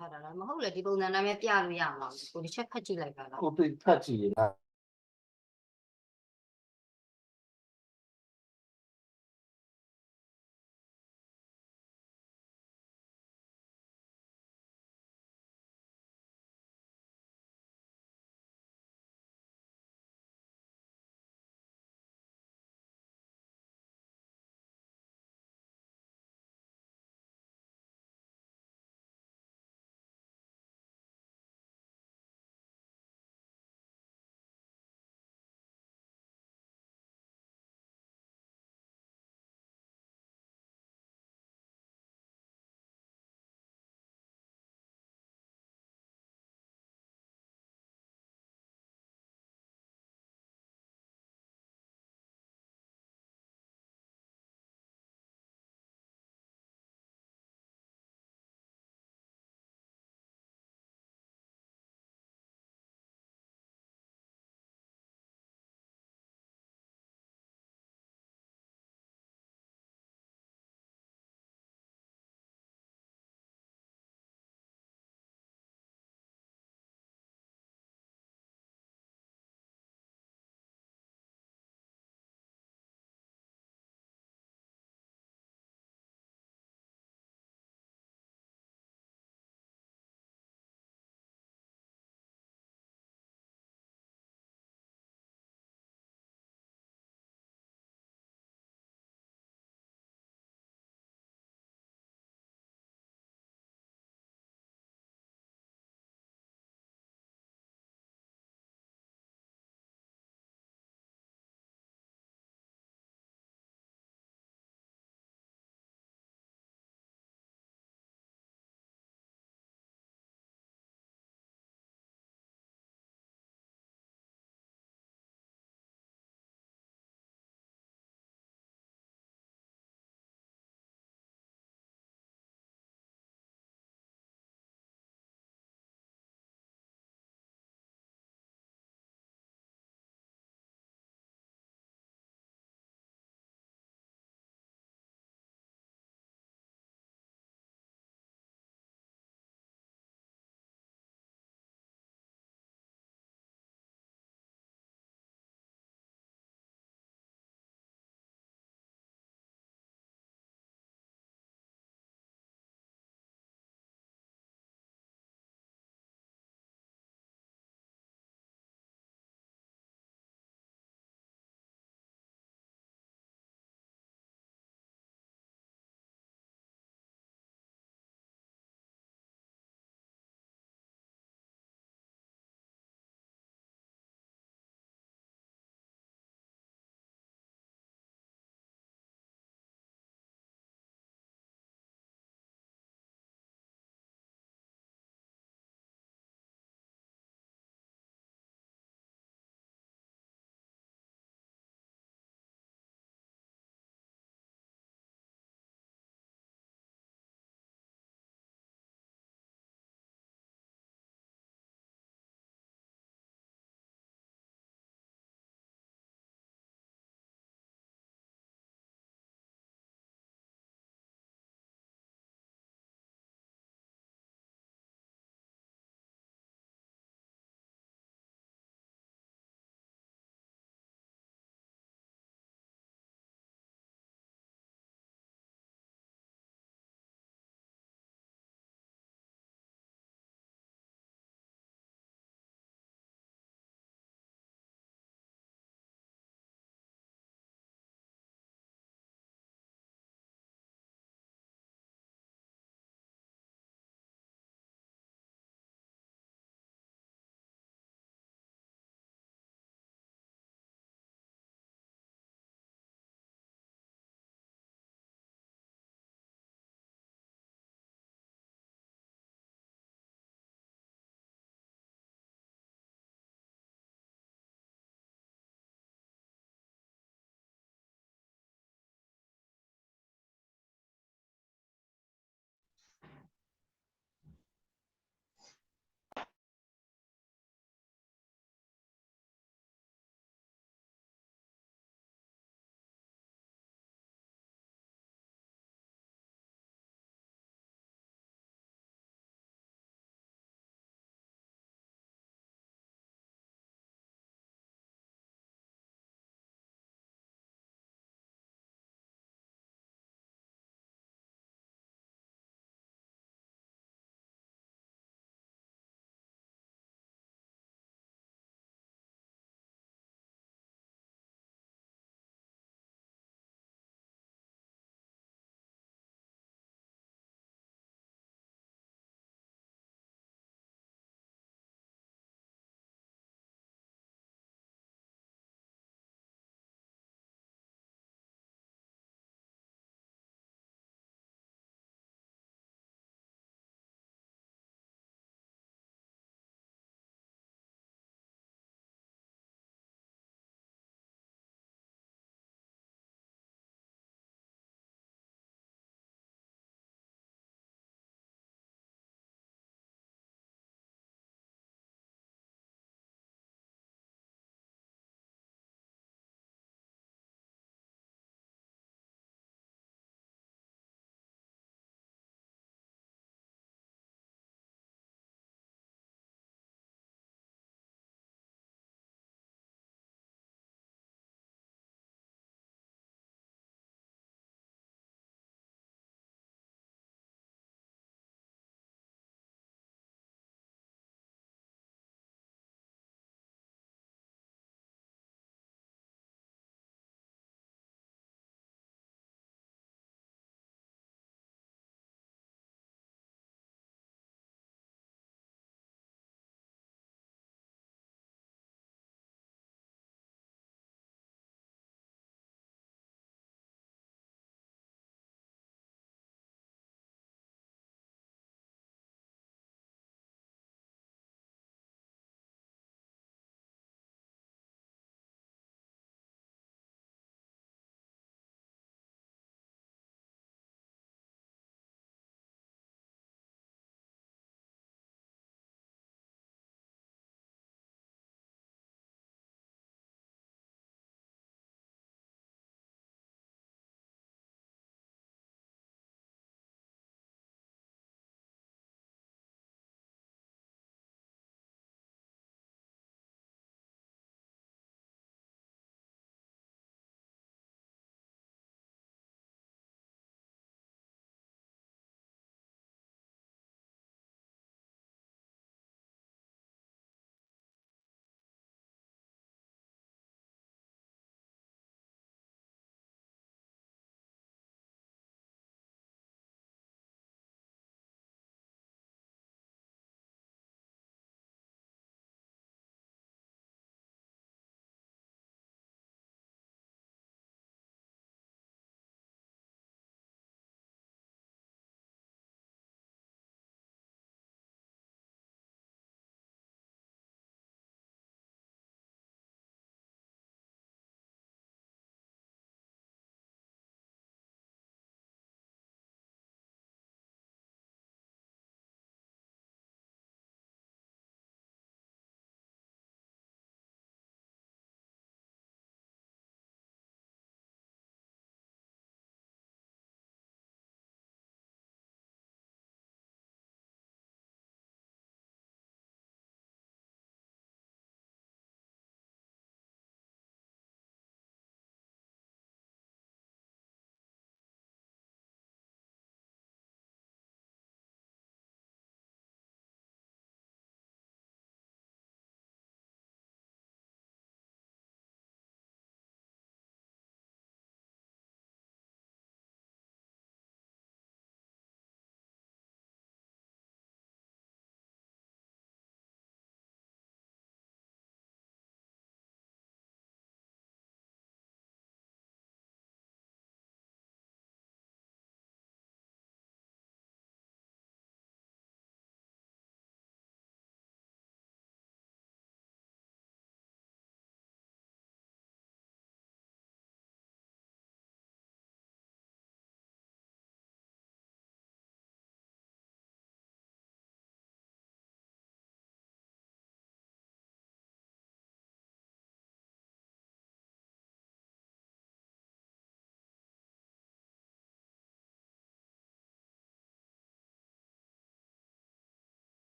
ထားတာလားမဟုတ်လေဒီပုံစံနာမည်ပြလို့ရမှာကိုဒီချက်ဖတ်ကြည့်လိုက်ပါလား ကိုတွေ့ဖတ်ကြည့်ရင်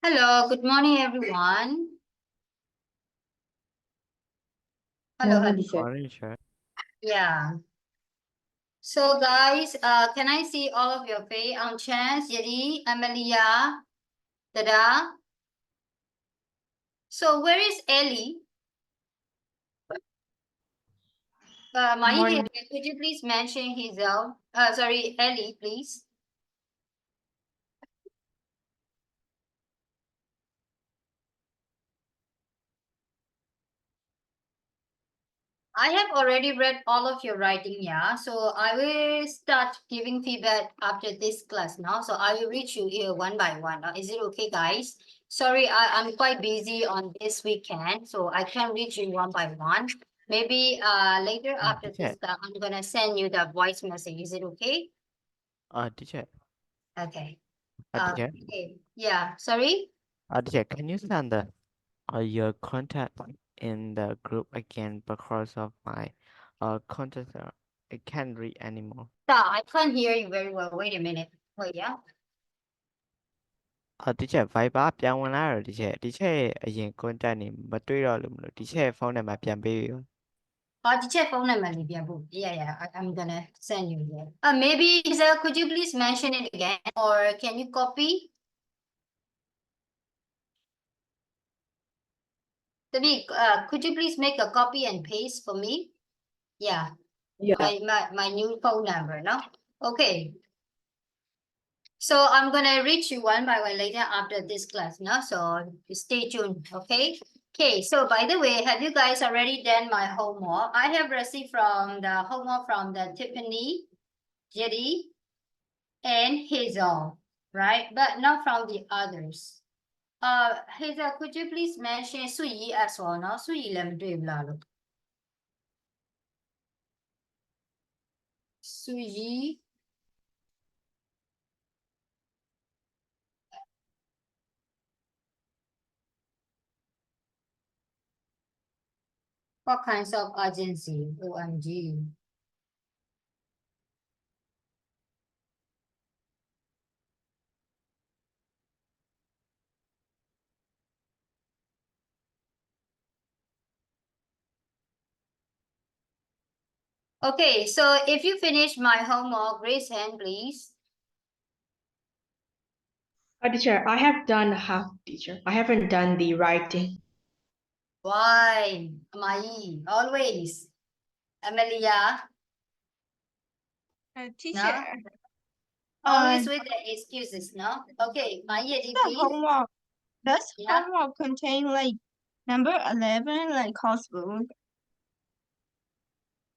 Hello, good morning, everyone. Hello, Morning, hello. teacher. Morning, sir. Yeah. So, guys, can I see all of your face on chance? Yeri, Amelia, Dada. So, where is Ellie? Morning. Could you please mention his sorry, Ellie, please. I have already read all of your writing, yeah. So I will start giving feedback after this class now. So I will reach you here one by one. Is it okay, guys? Sorry, I'm quite busy on this weekend, so I can't reach you one by one. Maybe later after Teacher. this class, I'm gonna send you the voice message. Is it okay? Teacher. Okay. Teacher. Okay. Yeah. Sorry. Teacher, can you send the your contact in the group again because of my contact? I can't read anymore. I can't hear you very well. Wait a minute. Wait, yeah. Teacher Viber ပြောင်းဝင်လာတော့ teacher ရဲ့အရင် contact နေမတွေ့တော့လို့မလို့ teacher ရဲ့ဖုန်းနံပါတ်ပြန်ပေးပြီ teacher phone number yeah, I'm gonna send you there. Maybe sir, could you please mention it again, or can you copy? Could you please make a copy and paste for me? Yeah, Yeah. my new phone number, no? Okay. So I'm gonna reach you one by one later after this class, no? So stay tuned, okay? Okay, so by the way, have you guys already done my homework? I have received from the homework from the Tiffany, Jetty, and Hazel, right? But not from the others. Hazel, could you please mention Suyi as well, no? Suyi lam dui bla lo. Suyi. What kinds of urgency? OMG. Okay, so if you finish my homework, raise hand, please. Teacher, I have done half, teacher. I haven't done the writing. Why? Mai, always. Amelia, Teacher, no? Always with the excuses, no? Okay, Mai, the please. homework, does Yeah. homework contain like number 11, like coursework?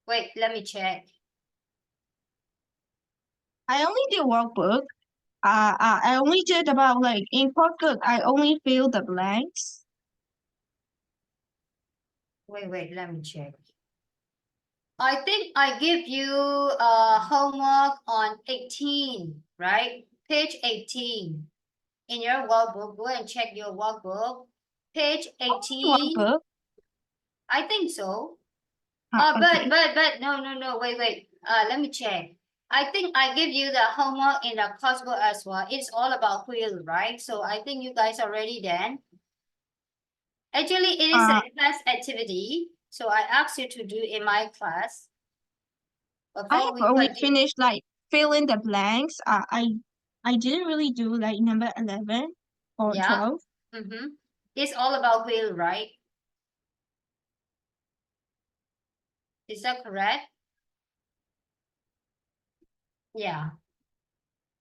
Wait, let me check. I only did workbook. I only did about like in coursework, I only fill the blanks. Wait, let me check. I think I give you homework on 18, right? Page 18. In your workbook, go and check your workbook. Page 18. Workbook. I think so. Okay. But no, wait. Let me check. I think I give you the homework in the coursework as well. It's all about quill, right? So I think you guys are ready then. Actually, it is a class activity. So I asked you to do in my class. I Before have we only continue. finished like fill in the blanks. I didn't really do like number 11 or Yeah. 12. Mm-hmm. It's all about quill, right? Is that correct? Yeah.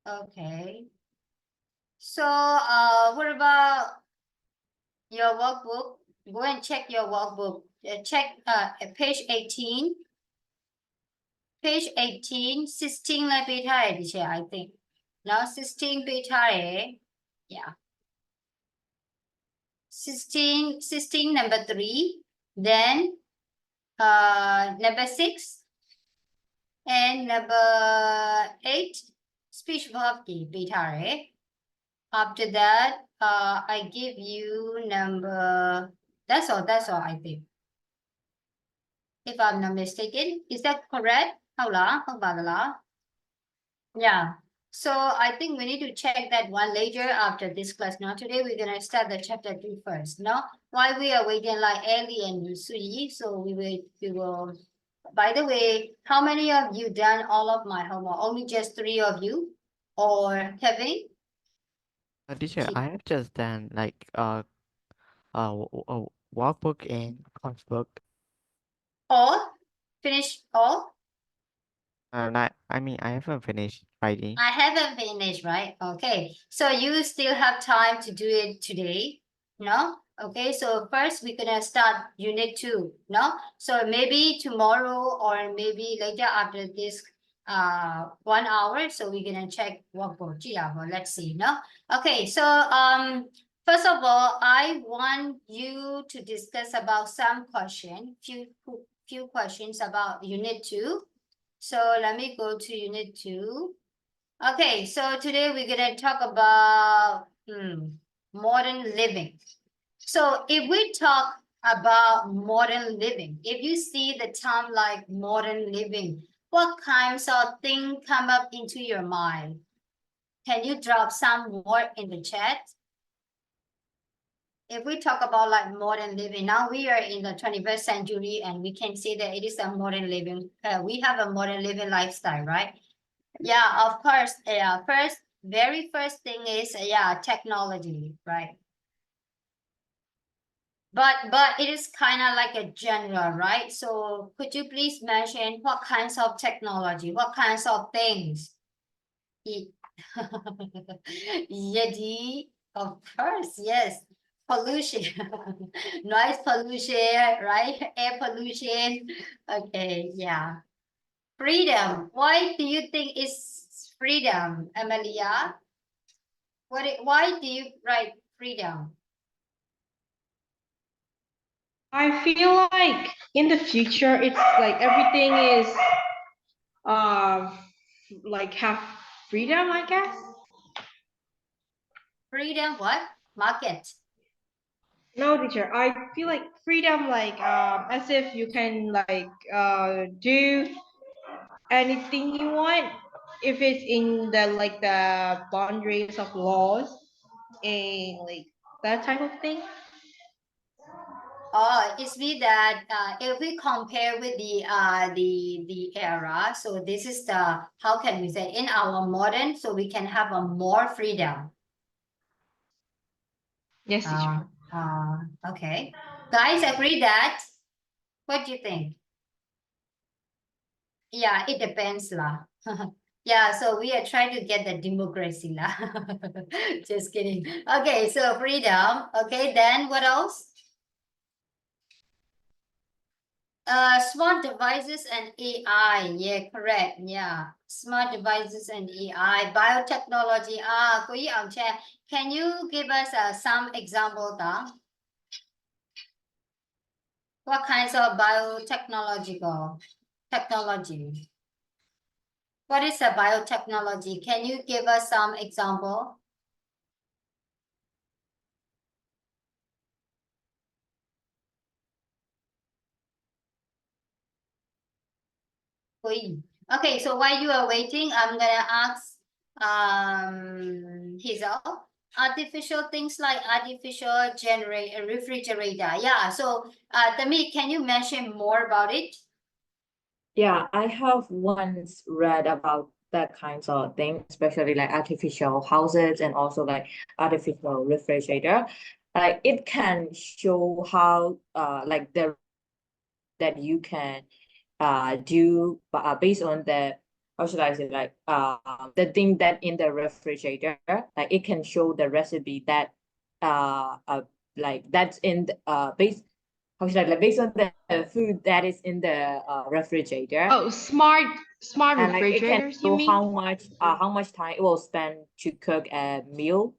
Okay. So, what about your workbook? Go and check your workbook. Check page 18. Page 18, 16 လိုက်ပေးထားတယ်ဒီချက် I think. Now 16 ပေးထားတယ် Yeah. 16 number 3. Then number 6 and number 8 speech verb တွေပေးထားတယ် After that, I give you number, that's all, I think. If I'm not mistaken, is that correct? ဟုတ်လား ဟုတ်ပါသလား Yeah. So I think we need to check that one later after this class. Now today we're gonna start the chapter 2 first. No, while we are waiting like Ellie and Yusui, so we will. By the way, how many of you done all of my homework? Only just 3 of you, or Kevin? Teacher, Chi- I have just done like workbook and coursebook. All finish all. I mean, I haven't finished writing. I haven't finished, right? Okay. So you still have time to do it today, no? Okay, so first we're gonna start unit 2, no? So maybe tomorrow or maybe later after this 1 hour, so we're gonna check workbook. Let's see, no? Okay, so first of all, I want you to discuss about some few questions about unit 2. So let me go to unit 2. Okay, so today we're gonna talk about modern living. So if we talk about modern living, if you see the term like modern living, what kinds of things come up into your mind? Can you drop some word in the chat? If we talk about like modern living, now we are in the 21st century and we can say that it is a modern living. We have a modern living lifestyle, right? Yeah, of course. Yeah, very first thing is technology, right? But it is kind of like a general, right? So could you please mention what kinds of technology, what kinds of things? Yeti, of course, yes. Pollution, noise pollution, right? Air pollution. Okay, yeah. Freedom. Why do you think it's freedom, Amelia? Why do you write freedom? I feel like in the future, it's like everything is like have freedom, I guess. Freedom what? Market. No, teacher. I feel like freedom, like as if you can like do anything you want if it's in the like the boundaries of laws and like that type of thing. Oh, it's me that if we compare with the era, so this is the, how can we say, in our modern, so we can have a more freedom. Yes, teacher. Okay. Guys, agree that? What do you think? Yeah, it depends lah. Yeah, so we are trying to get the democracy lah. Just kidding. Okay, so freedom. Okay, then what else? Smart devices and AI. Yeah, correct. Yeah, smart devices and AI. Biotechnology. Cô Yi Ang Che, can you give us some example da? What kinds of biotechnological technology? What is a biotechnology? Can you give us some example? Okay, so while you are waiting, I'm gonna ask Hazel. Artificial things like artificial refrigerator. Yeah, so Tammy, can you mention more about it? Yeah, I have once read about that kinds of thing, especially like artificial houses and also like artificial refrigerator. Like it can show how like the that you can do based on the, how should I say, like the thing that in the refrigerator, like it can show the recipe that like that's in the base, how should I, like based on the food that is in the refrigerator. Oh, smart And like it can refrigerators, you show mean? how much time it will spend to cook a meal.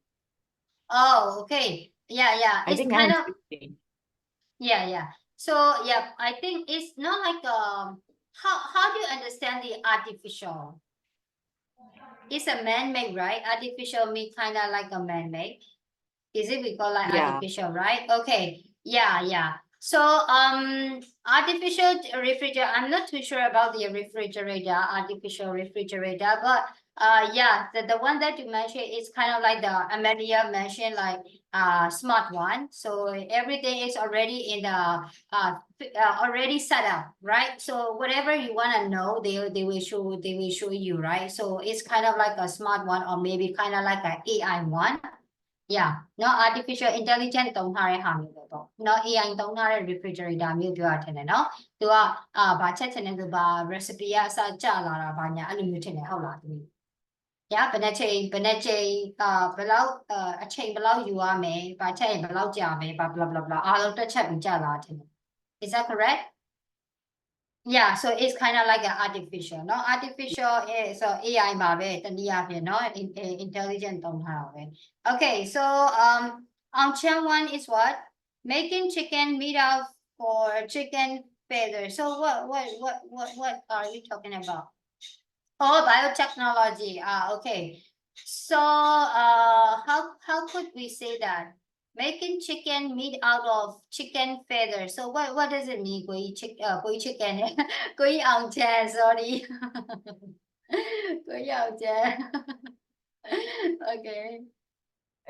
Oh, okay. Yeah. I It's think kind I'm of, yeah. So yeah, I think it's not like how do you understand the artificial? It's a man-made, right? Artificial means kind of like a man-made. Is it we call like Yeah. artificial, right? Okay. Yeah. So artificial refrigerator, I'm not too sure about the refrigerator, artificial refrigerator, but Yeah, the one that you mentioned is kind of like the Amelia mentioned, like smart one. So everything is already in the already set up, right? So whatever you want to know, they will show you, right? So it's kind of like a smart one, or maybe kind of like an AI one. Yeah, no artificial intelligence သုံးထားတဲ့ဟာမျိုးပဲပေါ့။ နော် AI သုံးထားတဲ့ refrigerator မျိုးပြောရထင်တယ်နော်။ သူကဘာချက်ချင်တယ်ဆိုဘာ recipe ကအစကြလာတာဘာညာအဲ့လိုမျိုးထင်တယ်ဟုတ်လားသမီး။ Yeah ဘယ်နဲ့ချိန်ဘယ်လောက်အချိန်ဘယ်လောက်ယူရမယ်။ဘာချက်ရင်ဘယ်လောက်ကြာမယ်။ဘာ blah blah blah အားလုံးတွက်ချက်ပြီးကြလာထင်တယ်။ Is that correct? Yeah, so it's kind of like an artificial, no? Artificial is so AI ပါပဲတနည်းအားဖြင့် no? Intelligent သုံးထားတာပဲ Okay, so Chen one is what? Making chicken meat out for chicken feather. So what are you talking about? Oh, biotechnology. Okay. So how could we say that? Making chicken meat out of chicken feather. So what does it mean? Koi chicken. Koi Eng Tr, sorry. Koi Eng Tr. Okay.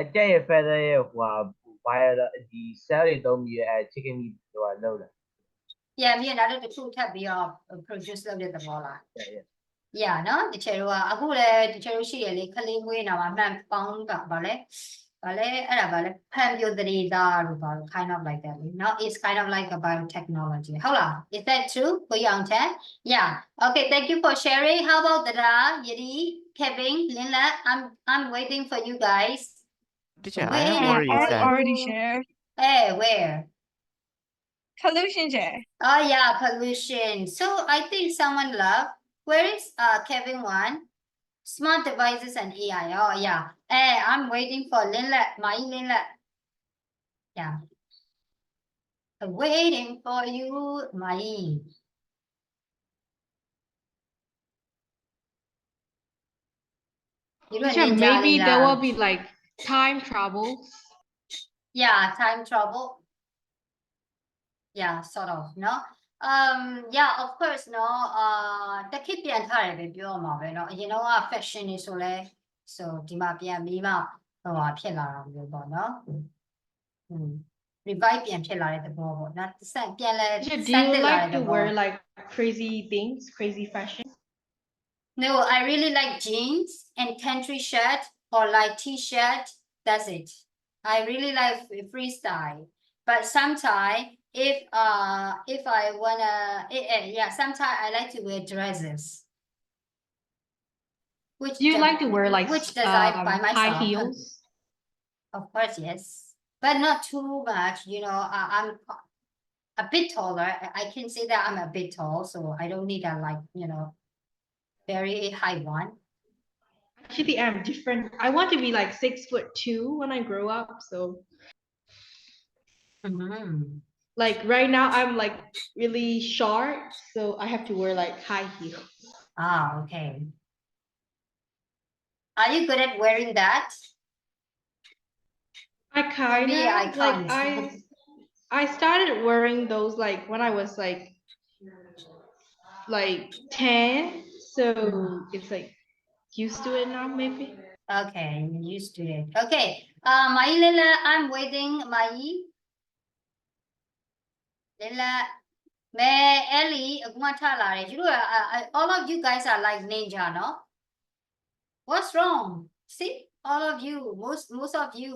အကြက်ရဲ့ feather ရဲ့ဟိုဘာဒီ cell တွေသုံးပြီးအဲ chicken meat ဟိုလောက်လာ Yeah, မြေနားတစ်ခုထပ်ပြီးတော့ produce လုပ်တဲ့သဘောလား Yeah နော်တချို့ကအခုလည်းတချို့ရှိရလေခလေးမွေးနေတာမှာမှန်ပေါင်းတာဗာလဲအဲ့ဒါဗာလဲဖန်ပြိုတရီသားလို့ဗာ kind of like that လေနော် it's kind of like a biotechnology ဟုတ်လား Is that true ကိုရောင်ချန် Yeah okay thank you for sharing how about Dara Yeri Kevin Linla I'm waiting for you guys Teacher, I Wait, have Yeah, already I said. already shared. Hey where Pollution share. Oh yeah pollution so I think someone left where is Kevin one Smart devices and AI. Oh, yeah. Hey, I'm waiting for Linlet. My Linlet. Yeah. I'm waiting for you, my. You don't Teacher, need maybe Jolly there will Love. be like time travels. Yeah, time trouble. Yeah, sort of, no? Yeah, of course, no. The kid ပြန်ထားတယ်ပဲပြောမှာပဲเนาะအရင်တော့ fashion နေဆိုလဲ so ဒီမှာပြန်ပြီးမှဟိုဖြစ်လာတာမျိုးပေါ့เนาะ revive ပြန်ဖြစ်လာတဲ့သဘောပေါ့နော်ဆက်ပြန်လဲ Teacher, do စမ်း you သစ်လာတဲ့ like သ to ဘော wear like crazy things, crazy fashion? No, I really like jeans and country shirt or like t-shirt. That's it. I really like freestyle. But sometimes if I wanna yeah, sometimes I like to wear dresses. Which Do you like to wear like which design by myself? high heels? Of course, yes. But not too much, you know, I'm a bit taller. I can say that I'm a bit tall, so I don't need a like, you know, very high one. Actually, I'm different. I want to be like 6'2" when I grow up. So like right now I'm like really short, so I have to wear like high heels. Ah, okay. Are you good at wearing that? I kind me, I of like can't. I started wearing those like when I was like 10, so it's like used to it now maybe. Okay, you're used to it. Okay. Mai Lila, I'm waiting. Mai. Lila. May Ellie, you know, all of you guys are like ninja, no? What's wrong? See, all of you, most of you.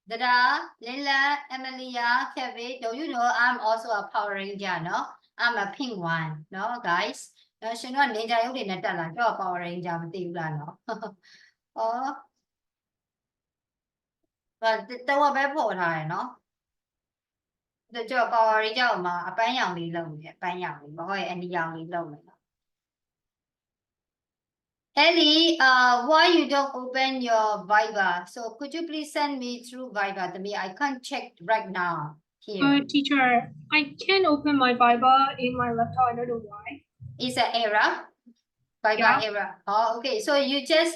Dada, Lila, Emilia, Kevin, don't you know I'm also a Power Ranger, no? I'm a pink one, no, guys? No, she not ninja, you didn't tell her, you're a Power Ranger, no? Oh, but the one better, no? The job Power Ranger, a pan young little, a pan young, boy, and young little. Ellie, why you don't open your Viber? So could you please send me through Viber to me? I can't check right now here. Teacher, I can open my Viber in my laptop. I don't know why. It's an error. Viber Yeah. error. Oh, okay. So you just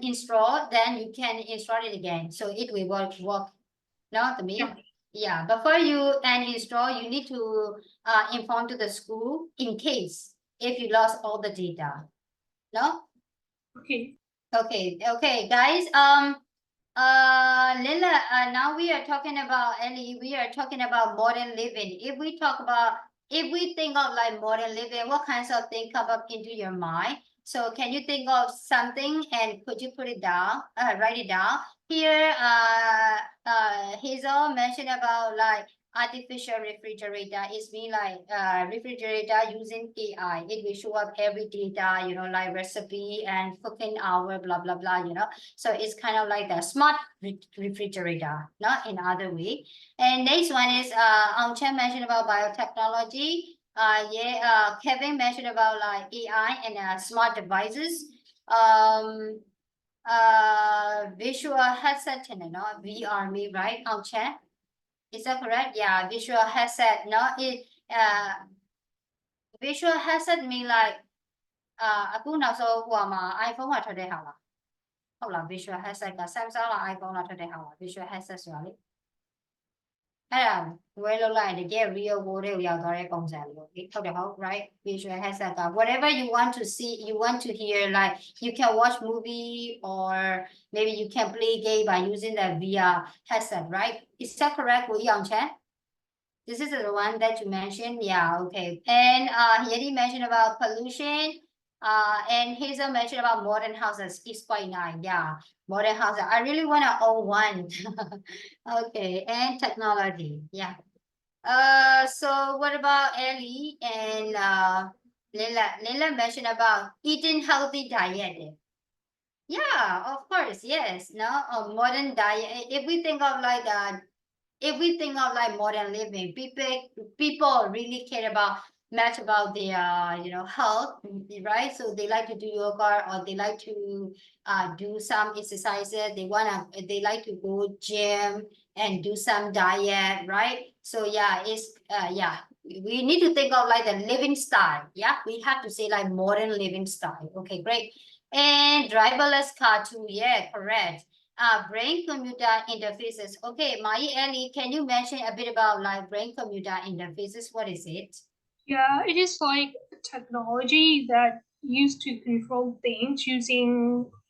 install, then you can install it again. So it will work. No, to me. Yeah. Yeah. Before you uninstall, you need to inform to the school in case if you lost all the data. No? Okay. Okay, guys. Lila, now we are talking about Ellie. We are talking about modern living. If we think of like modern living, what kinds of things come up into your mind? So can you think of something and could you put it down? Write it down. Here, Hazel mentioned about like artificial refrigerator. It's mean like refrigerator using AI. It will show up every data, you know, like recipe and cooking hour, blah blah blah. You know, so it's kind of like the smart refrigerator, not in other way. And next one is Eng Tr mentioned about biotechnology. Kevin mentioned about like AI and smart devices. Visual headset, no, VR, me, right? Eng Tr, is that correct? Yeah, visual headset. No, visual headset mean like အခုနောက်ဆုံးဟိုမှာ iPhone ကထွက်တဲ့ဟာလားဟုတ်လား visual headset က Samsung လား iPhone လားထွက်တဲ့ဟာလား visual headset ဆိုတာလေအဲ့ဒါဝယ်လို့လိုက်တကယ် real world တွေကိုရောက်သွားတဲ့ပုံစံလို့ဟုတ်တယ်ဟုတ် right visual headset က whatever you want to see you want to hear like you can watch movie or maybe you can play game by using the VR headset, right? Is that correct, Wu Yongchen? This is the one that you mentioned. Yeah, okay. And Yeti mentioned about pollution. And Hazel mentioned about modern houses. It's quite nice. Yeah, modern houses. I really want to own one. Okay, and technology. Yeah. So what about Ellie and Lila? Lila mentioned about eating healthy diet. Yeah, of course. Yes. No, a modern diet. If we think of like modern living, people really care about much about their health, right? So they like to do yoga or they like to do some exercises. They like to go gym and do some diet, right? So yeah, it's yeah. We need to think of like the living style. Yeah, we have to say like modern living style. Okay, great. And driverless car too. Yeah, correct. Brain-computer interfaces. Okay, Mai Ellie, can you mention a bit about like brain-computer interfaces? What is it? Yeah, it is like technology that used to control things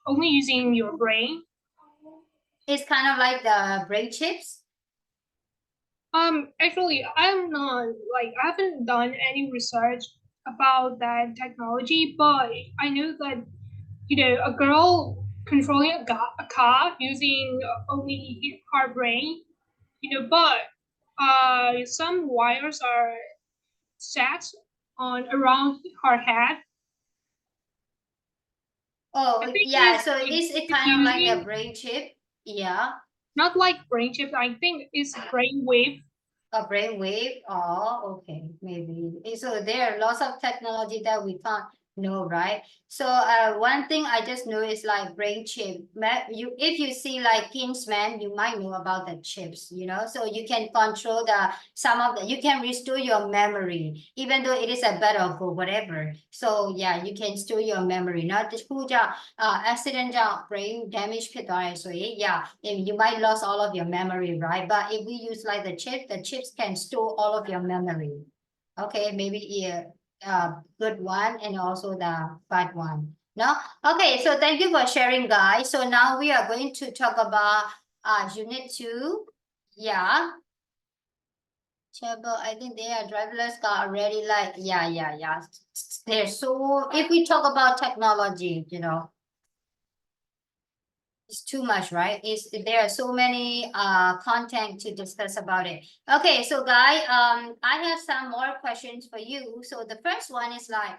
only using your brain. It's kind of like the brain chips. Actually, I haven't done any research about that technology, but I know that a girl controlling a car using only her brain, but some wires are set on around her head. Oh, I think yeah. it's So like is it kind of like a using- brain chip? Yeah. Not like brain chip. I think it's brain wave. A brainwave? Oh, okay, maybe. So there are lots of technology that we can't know, right? So one thing I just know is like brain chip. If you see like Kingsman, you might know about the chips, you know. So you can control you can restore your memory, even though it is a battle or whatever. So yeah, you can store your memory. Not just accident brain damage so yeah, you might lose all of your memory, right? But if we use like the chips can store all of your memory. Okay, maybe good one and also the bad one. No? Okay, so thank you for sharing, guys. So now we are going to talk about unit 2. Yeah. I think they are driverless car already like, yeah. They're so, if we talk about technology, it's too much, right? There are so many content to discuss about it. Okay, so guys, I have some more questions for you. So the first one is like,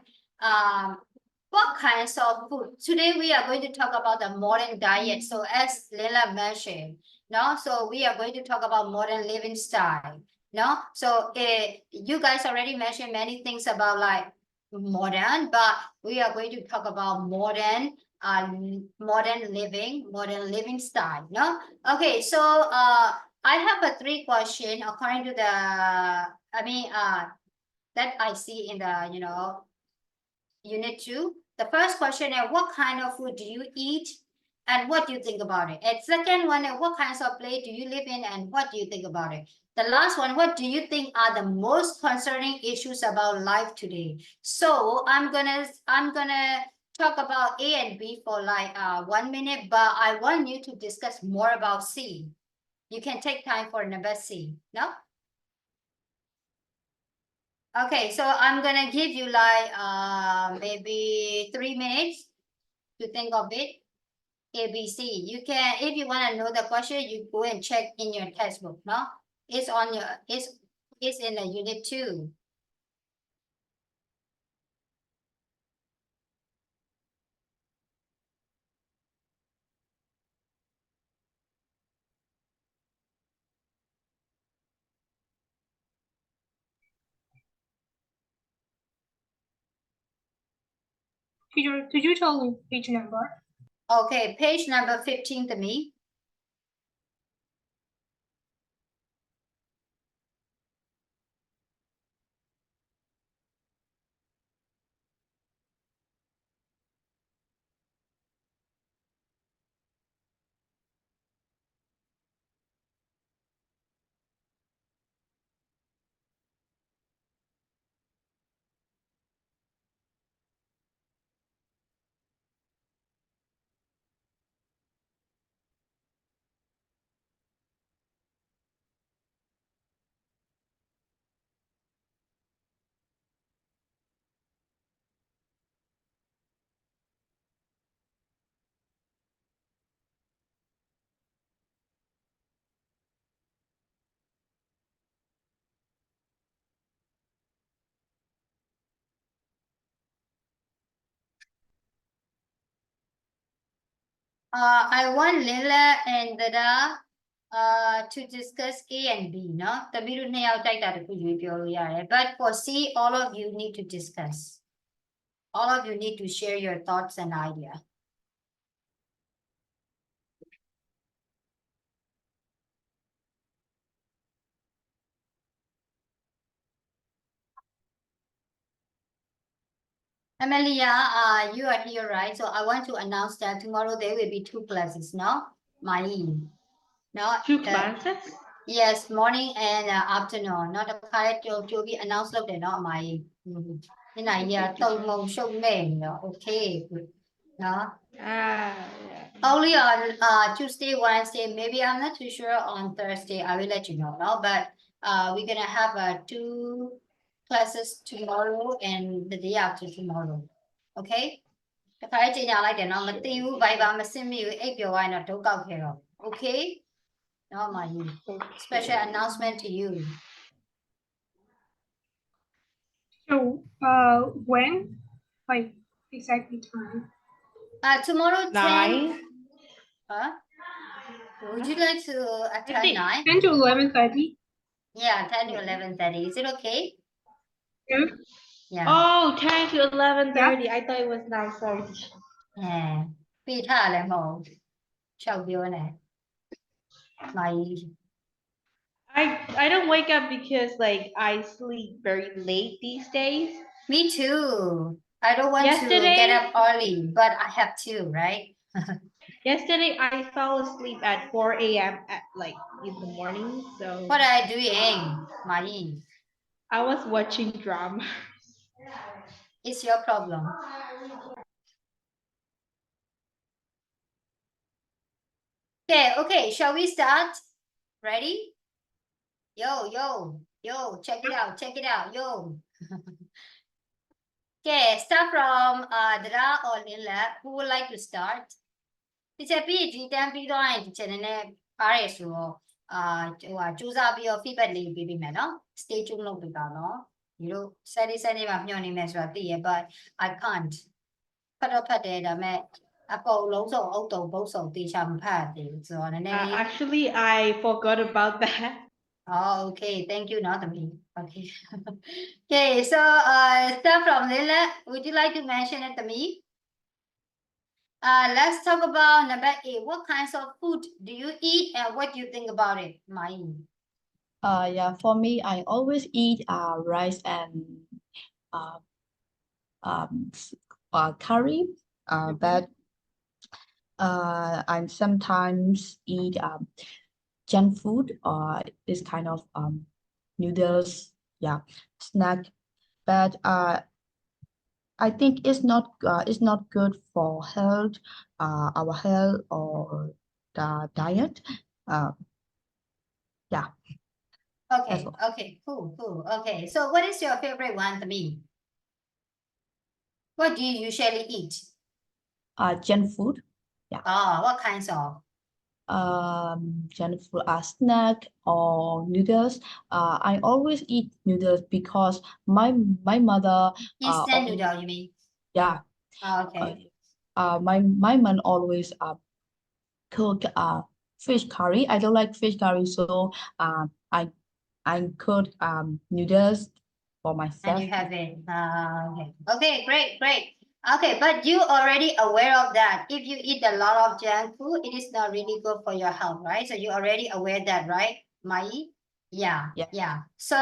what kinds of food? Today we are going to talk about the modern diet. So as Leila mentioned, no, so we are going to talk about modern living style. No, so you guys already mentioned many things about like modern, but we are going to talk about modern living style. No, okay. So I have a 3 question according to that I see in the unit 2. The first question is, what kind of food do you eat and what do you think about it? And second one is, what kinds of place do you live in and what do you think about it? The last one, what do you think are the most concerning issues about life today? So I'm gonna talk about A and B for like 1 minute, but I want you to discuss more about C. You can take time for number C, no? Okay, so I'm gonna give you like maybe 3 minutes to think of it. A, B, C. You can, if you want to know the question, you go and check in your textbook, no? It's on your, it's in the unit 2. Teacher, could you tell me page number? Okay, page number 15 to me. I want Lila and Dada to discuss A and B, no? But for C, all of you need to discuss. All of you need to share your thoughts and idea. Amelia, you are here, right? So I want to announce that tomorrow there will be 2 classes, no? No? 2 classes? Yes, morning and afternoon. Not a pilot to be announced later, not my. Thế này tàu màu sông mềm, okay. No? Yeah. Only on Tuesday, Wednesday, maybe I'm not too sure on Thursday. I will let you know, no? But we're gonna have 2 classes tomorrow and the day after tomorrow. Okay? If I change like that, I'm a tiu, Viber, message you, if you want to talk out here. Okay? No, my special announcement to you. So, when? Like, exactly time? Tomorrow 10. 9. Huh? Would you like to attend think 9? 10 to 11:30? Yeah, 10 to 11:30. Is it okay? Yeah. Yeah. Oh, 10 to 11:30. I thought it was 9:30. Yeah. ပြီးထားလည်းမဟုတ်ဘူး။ရှောက်ပြောနေ။မာကြီး I don't wake up because like I sleep very late these days. Me too. I don't want Yesterday- to get up early, but I have to, right? Yesterday I fell asleep at 4 a.m. at like in the morning. So What are you doing, Mahi? I was watching drama. It's your problem. Okay, shall we start? Ready? Yo, check it out, yo. Okay, start from Dara or Lila. Who would like to start? Teacher PhD တန်းပြီးသွားရင် teacher နည်းနည်းအားရဆိုတော့စူးစမ်းပြီးတော့ feedback လေးပေးပေးမယ်နော် stay tuned လုပ်ပေးပါနော်ဒီလို Saturday မှာမျှော်နေမယ်ဆိုတာသိရ but I can't ဖတ်တော့ဖတ်တယ်ဒါပေမဲ့အကုန်လုံးစုံအုပ်တုံဘုတ်စုံတေချာမဖတ်သေးဘူးဆိုတော့နည်းနည်းလေး Actually, I forgot about that. Oh, okay. Thank you, not me. Okay. Okay, so start from Lila. Would you like to mention it to me? Let's talk about number 8. What kinds of food do you eat and what do you think about it, Mai? Yeah, for me, I always eat rice and uh, curry. But I sometimes eat junk food or this kind of noodles, yeah, snack. But I think it's not good for health, our health or the diet. Uh, yeah, that's Okay, all. okay, cool, cool. Okay, so what is your favorite one to me? What do you usually eat? Junk food. Oh, what kinds of? Junk food, snack or noodles. I always eat noodles because my mother Instant always, noodle, you mean? yeah, Oh, uh, okay. my mom always cook fish curry. I don't like fish curry, so I cook noodles for And myself. you have it. Okay. Okay, great, great. Okay, but you already aware of that. If you eat a lot of junk food, it is not really good for your health, right? So you already aware that, right, Mai? Yeah, Yeah. yeah. So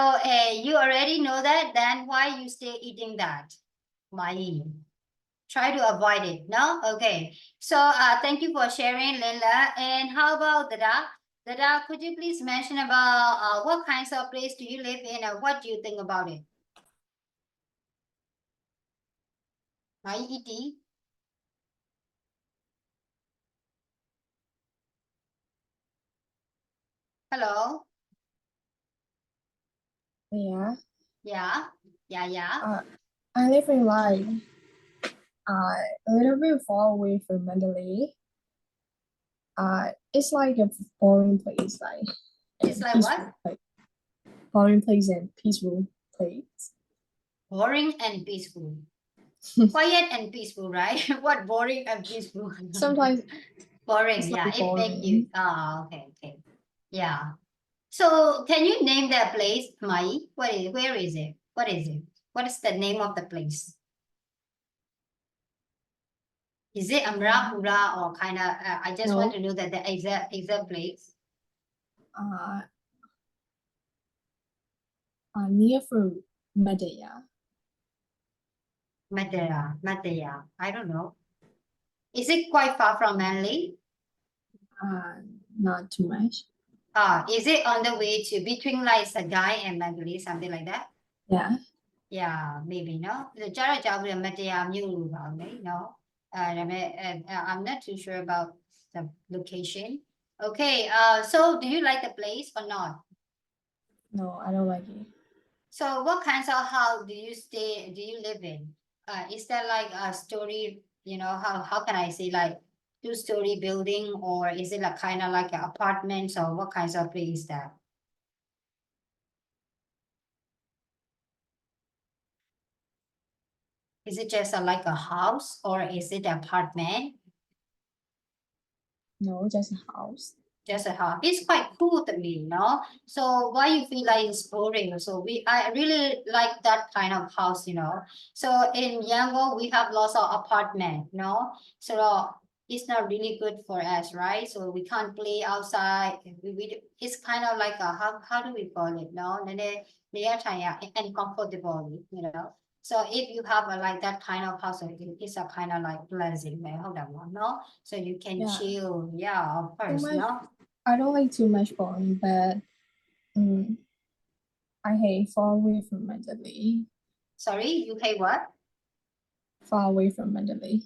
you already know that, then why you stay eating that, Mai? Try to avoid it, no? Okay. So thank you for sharing, Linda. And how about Dada? Dada, could you please mention about what kinds of place do you live in and what do you think about it? IET. Hello. Yeah, Yeah. Yeah. Yeah. I live in like a little bit far away from Mandalay. It's like a boring place, like It's and like what? peaceful, like boring place and peaceful place. Boring and peaceful. Quiet and peaceful, right? What boring and peaceful? Sometimes Boring. it's Yeah. like It make you. boring. Okay. Okay. Yeah. So can you name that place, Mai? What is? Where is it? What is it? What is the name of the place? Is it Amrapura or kind of? I just want No, to know that the exact place. uh, near from Medea. Madeira. Madeira. I don't know. Is it quite far from Manly? Not too much. Is it on the way to between like Sagai and Manly, something like that? Yeah, Yeah, maybe no. The Jara Java Madeira Mulu, no. I'm not too sure about the location. Okay. So do you like the place or not? no, I don't like it. So what kinds of house do you live in? Is that like a story, how can I say like two-story building or is it like kind of like an apartment or what kinds of place is that? Is it just like a house or is it an apartment? No, just a house. Just a house. It's quite cool to me, no? So why you feel like it's boring? So I really like that kind of house, So in Yangon, we have lots of apartment, no? So it's not really good for us, right? So we can't play outside. It's kind of like how do we call it, no? They are trying and comfortable, So if you have like that kind of house, it's a kind of like pleasant, no? So you can Yeah. chill, yeah, of course, much. no? I don't like too much boring, but I hate far away from Mandalay. Sorry, you pay what? Far away from Mandalay.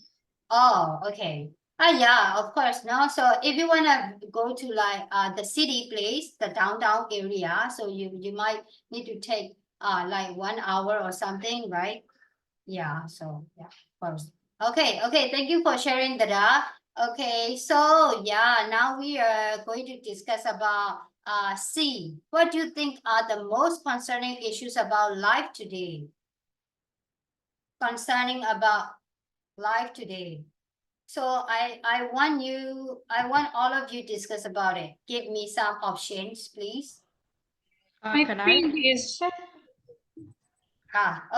Oh, okay. Yeah, of course, no. So if you wanna go to like the city place, the downtown area, so you might need to take like 1 hour or something, right? Yeah, so yeah, of course. Okay, okay, thank you for sharing that. Okay, so yeah, now we are going to discuss about C. What do you think are the most concerning issues about life today? Concerning about life today. So I want all of you discuss about it. Give me some options, please. I Can I? think it's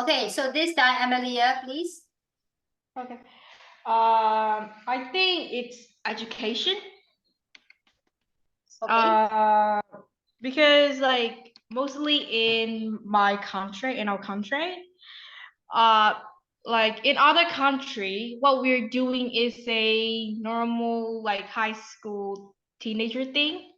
Okay. So this time, Amelia, please. Okay. I think it's education. Okay. Because like mostly in our country, like in other country, what we're doing is a normal like high school teenager thing.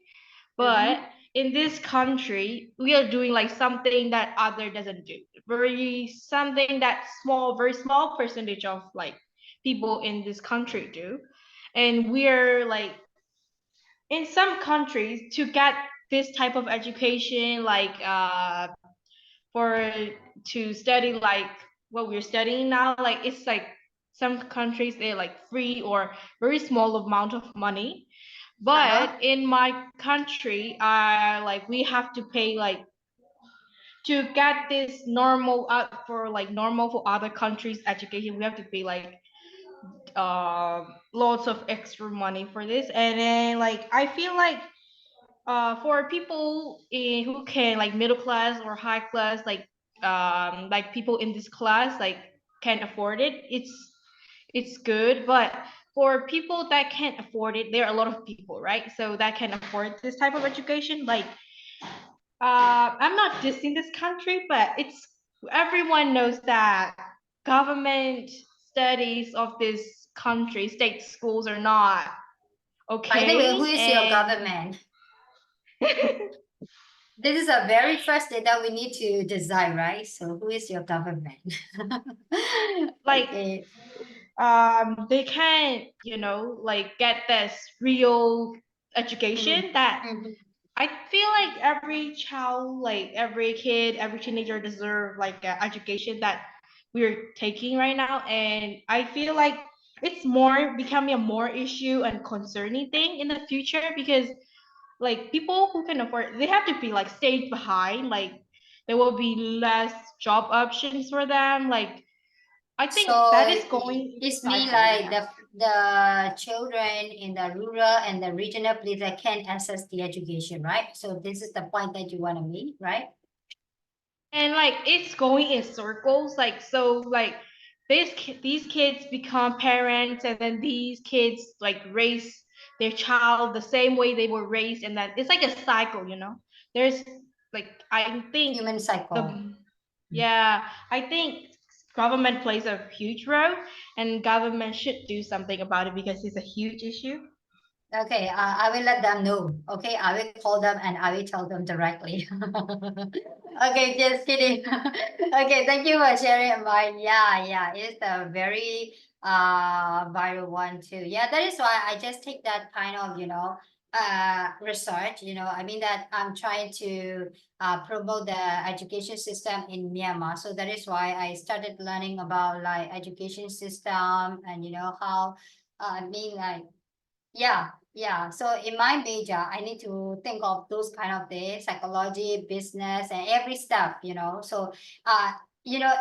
But in this country we are doing like something that other doesn't do. Very small percentage of like people in this country do, and we're like in some countries to get this type of education like for to study like what we're studying now, like it's like some countries they're like free or very small amount of money, but in my country like we have to pay like to get this normal for like normal for other countries education we have to pay like lots of extra money for this. And then like I feel for people who can like middle class or high class like people in this class like can afford it, it's good. But for people that can't afford it, there are a lot of people, right, so that can afford this type of education. Like I'm not dissing this country, but it's everyone knows that government studies of this country, state schools are not okay. By the way, who is your and government? This is a very first thing that we need to design, right? So who is your government? Like, Okay. they can't, like get this real education that Mhm. I feel like every child, like every kid, every teenager deserve like an education that we're taking right now. And I feel like it's more becoming a more issue and concerning thing in the future, because like people who can afford, they have to be like stayed behind, like there will be less job options for them. Like I think So that is going it's mean cycle, like yeah. the children in the rural and the regional place that can't access the education, right? So this is the point that you want to make, right? And like it's going in circles, like so like these kids become parents, and then these kids like raise their child the same way they were raised, and then it's like a cycle, there's like I think Human cycle. yeah, I think government plays a huge role, and government should do something about it because it's a huge issue. Okay, I will let them know. Okay, I will call them and I will tell them directly. Okay, just kidding. Okay, thank you for sharing mine. Yeah, it's a very viral one too. Yeah, that is why I just take that kind of, research, I mean that I'm trying to promote the education system in Myanmar. So that is why I started learning about like education system and how I mean like yeah. So in my major, I need to think of those kind of things, psychology, business, and every stuff. So,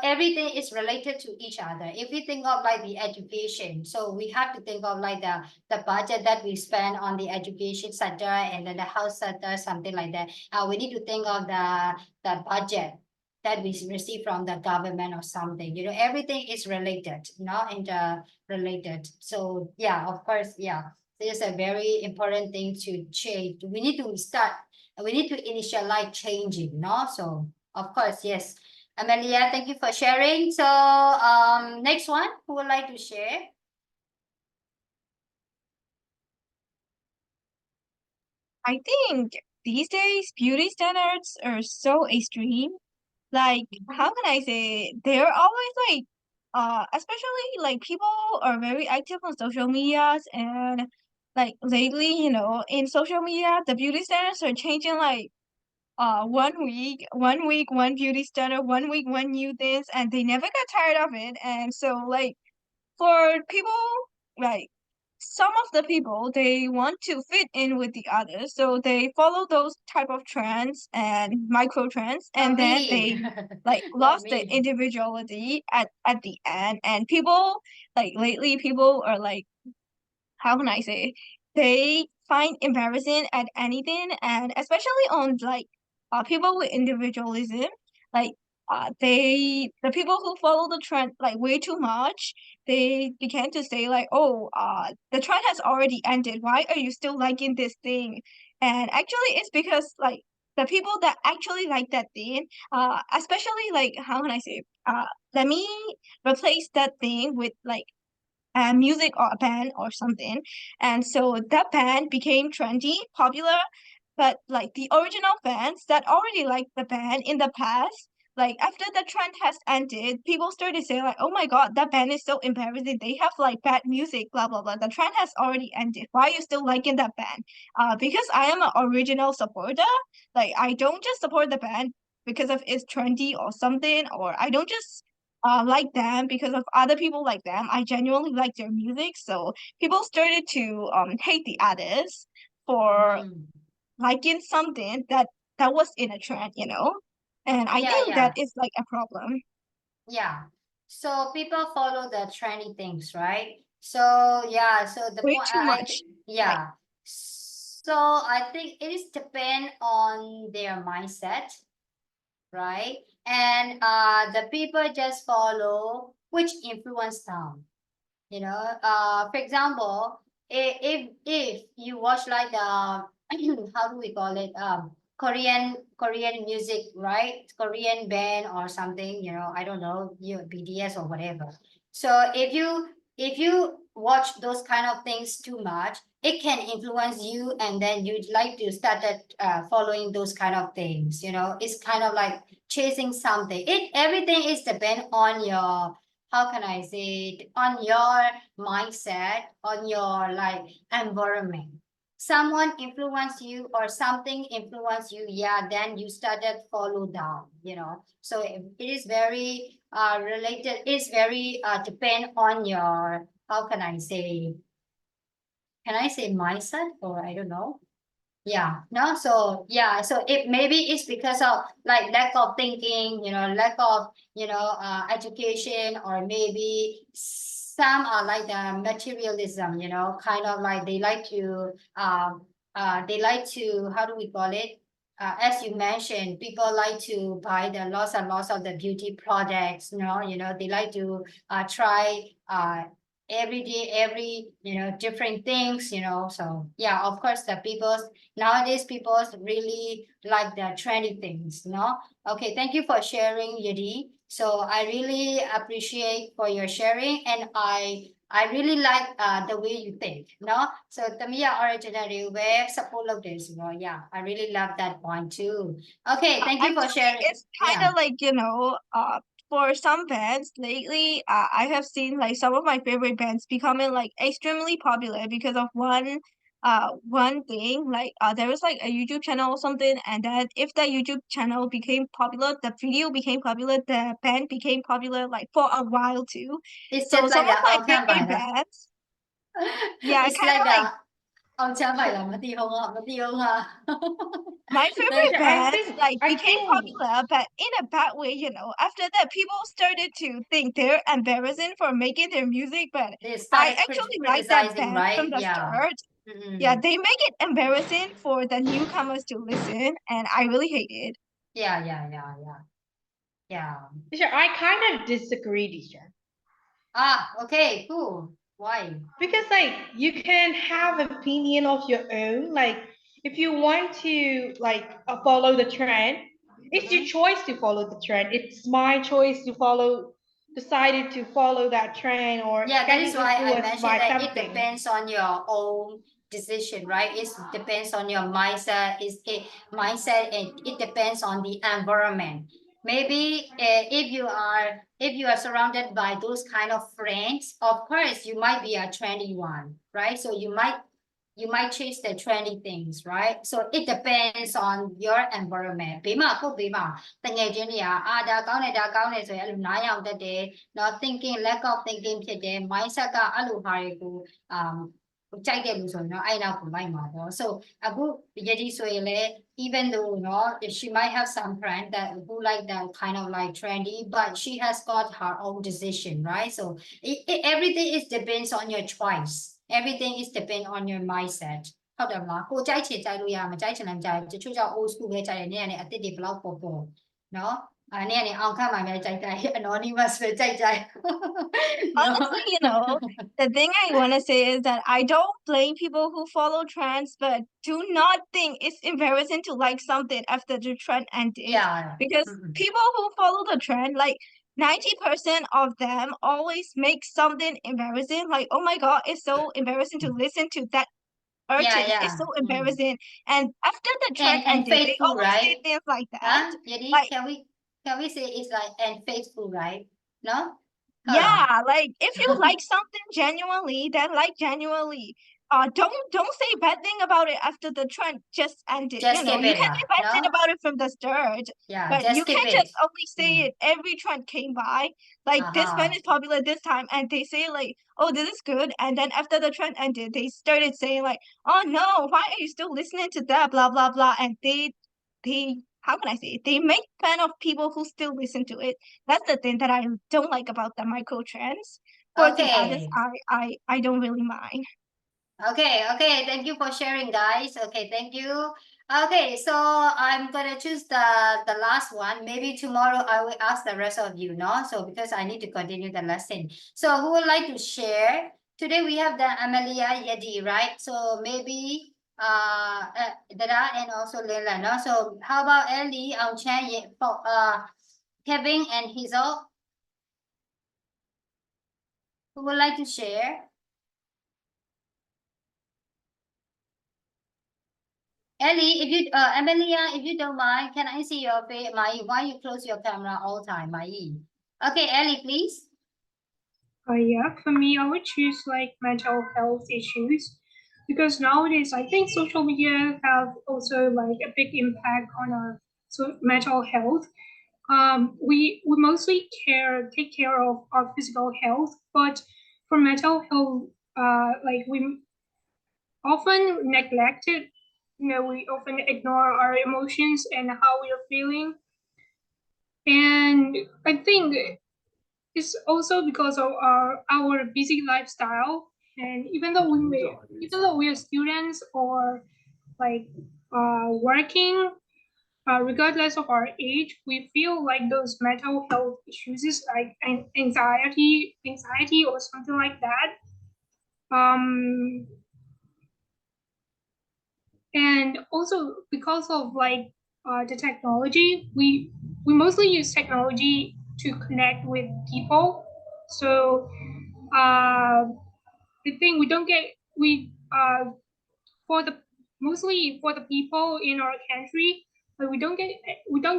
everything is related to each other. If we think of like the education, so we have to think of like the budget that we spend on the education sector and then the health sector, something like that. We need to think of the budget that we receive from the government or something. Everything is related, not interrelated. So yeah, of course, yeah. This is a very important thing to change. We need to initialize changing, no? So of course, yes. Amelia, thank you for sharing. So next one, who would like to share? I think these days beauty standards are so extreme. Like, how can I say? They're always like, especially like people are very active on social medias, and like lately, in social media, the beauty standards are changing like 1 week one beauty standard, 1 week one new things, and they never get tired of it. And so like for people, like some of the people, they want to fit in with the others, so they follow those type of trends and micro trends, Not and then me. they like Not lost the me. individuality at the end. And people, like lately, people are like, how can I say, they find embarrassing at anything, and especially on like people with individualism, like the people who follow the trend like way too much, they began to say like, oh, the trend has already ended, why are you still liking this thing? And actually it's because like the people that actually like that thing, especially like, how can I say, let me replace that thing with like music or a band or something. And so that band became trendy, popular, But like the original fans that already liked the band in the past, like after the trend has ended, people started saying like, "Oh my God, that band is so embarrassing. They have like bad music, blah blah blah. The trend has already ended. Why are you still liking that band?" Because I am an original supporter. Like I don't just support the band because of it's trendy or something, or I don't just like them because of other people like them. I genuinely like their music. So people started to hate the others for Mm. liking something that was in a trend, you know? And I Yeah, think yeah. that is like a problem. Yeah. So people follow the trendy things, right? So yeah, so the Way point too much. Like yeah. So I think it is depend on their mindset, right? And the people just follow which influence them. You know, for example, if you watch like the how do we call it, Korean music, right? Korean band or something, you know, I don't know, you BTS or whatever. So if you watch those kind of things too much, it can influence you, and then you'd like to start following those kind of things. You know, it's kind of like chasing something. It everything is depend on your, how can I say it, on your mindset, on your like environment. Someone influence you or something influence you, yeah, then you started follow down, you know. So it is very related, it's very depend on your, how can I say mindset, or I don't know. Yeah, no, so yeah, so it maybe it's because of like lack of thinking, you know, lack of, education, or maybe some are like the materialism, you know, kind of like they like to, how do we call it? As you mentioned, people like to buy the lots and lots of the beauty products, they like to try every day, every, different things, so yeah, of course the people nowadays people really like the trendy things, Okay, thank you for sharing, Yuri. So I really appreciate for your sharing, and I really like the way you think, So Tamiya originally where support of this, yeah, I really love that point too. Okay, thank you for actually, sharing. it's kind Yeah. of like, for some bands lately, I have seen like some of my favorite bands becoming like extremely popular because of one thing. Like there was like a YouTube channel or something, and that if the YouTube channel became popular, the video became popular, the band became popular like for a while too. It's So just some like the of my ông tham bài favorite đó. bands, yeah, It's kind like of the like ông tham bài là mất tiêu không ạ? Mất tiêu ha. my Then favorite Teacher, bands like I became think popular, but in a bad way, After that, people started to think they're embarrassing for making their music, but they I started actually like that criticizing, band from right? the Yeah. start. Yeah, Mm-mm. they make it embarrassing for the newcomers to listen, and I really hate it. Yeah, yeah, yeah, yeah. Yeah. teacher, I kind of disagree, teacher. Okay, cool. Why? Because like you can have opinion of your own. Like if you want to like follow the trend, it's your Mm-hmm. choice to follow the trend. It's my choice to decided to follow that trend or Yeah, that is getting why I influenced mentioned by that it something. depends on your own decision, right? It depends on your mindset. Mindset, and it depends on the environment. Maybe if you are surrounded by those kind of friends, of course you might be a trendy one, right? So you might chase the trendy things, right? So it depends on your environment. ဘေးမှာကိုဘေးမှာတငယ်ချင်းတွေကဒါကောင်းတယ်ဆိုရင်အဲ့လိုနားယောင်တတ်တယ် thinking lack of thinking ဖြစ်တယ် mindset ကအဲ့လိုဟာတွေကိုကြိုက်တဲ့လူဆိုရင်တော့အဲ့နောက်ကိုလိုက်မှာပေါ့ so အခုယတိဆိုရင်လည်း even though if she might have some friend that who like that kind of like trendy, but she has got her own decision, right? So everything is depends on your choice. Everything is depend on your mindset. ဟုတ်တယ်မလားကိုကြိုက်ချင်ကြိုက်လို့ရမကြိုက်ချင်လည်းမကြိုက်တချို့ကြောင့် old school ပဲကြိုက်တယ်နင်ကနေအသစ်တွေဘလောက်ပေါ်ပေါ်နော်နင်ကနေအောင်ခန့်မှာပဲကြိုက် anonymous ပဲကြိုက် Honestly, no. the thing I want to say is that I don't blame people who follow trends, but do not think it's embarrassing to like something after the trend ended. Yeah. Because people who follow the trend, like 90% of them always make something embarrassing. Like, oh my God, it's so embarrassing to listen to that urchins. yeah. It's so Mm. embarrassing. And after the trend And ended, they faithful, always say right? things like that. Huh? Yadi, Like, can we say it's like and faithful, right? No? Huh. yeah, like if you like something genuinely, then like genuinely. Don't say bad thing about it after the trend just ended. Just You know, skip you it, can say bad thing no? about it from the start, Yeah, but just you skip can't it. just only say it every trend came by. Like this band Uh-huh. is popular this time, and they say like, oh, this is good, and then after the trend ended, they started saying like, oh no, why are you still listening to that? Blah blah blah, and they how can I say it? They make fun of people who still listen to it. That's the thing that I don't like about the micro trends. For the others, Okay. I don't really mind. Okay. Thank you for sharing, guys. Okay, thank you. Okay, so I'm gonna choose the last one. Maybe tomorrow I will ask the rest of you, no? So because I need to continue the lesson. So who would like to share? Today we have the Amelia Yedi, right? So maybe Dada and also Leila, no? So how about Ellie, Auchan, Kevin and Hazel? Who would like to share? Ellie, if you, Amelia, if you don't mind, can I see your face, Mai? Why you close your camera all the time, Mai? Okay, Ellie, please. Yeah, for me, I would choose like mental health issues because nowadays I think social media have also like a big impact on our mental health. We mostly take care of our physical health, but for mental health, like we often neglect it. You know, we often ignore our emotions and how we are feeling. And I think it's also because of our busy lifestyle. And even though we are students or like working, regardless of our age, we feel like those mental health issues is like anxiety or something like that. Um, and also because of like the technology, we mostly use technology to connect with people. So the thing we don't get we for the mostly for the people in our country, but we don't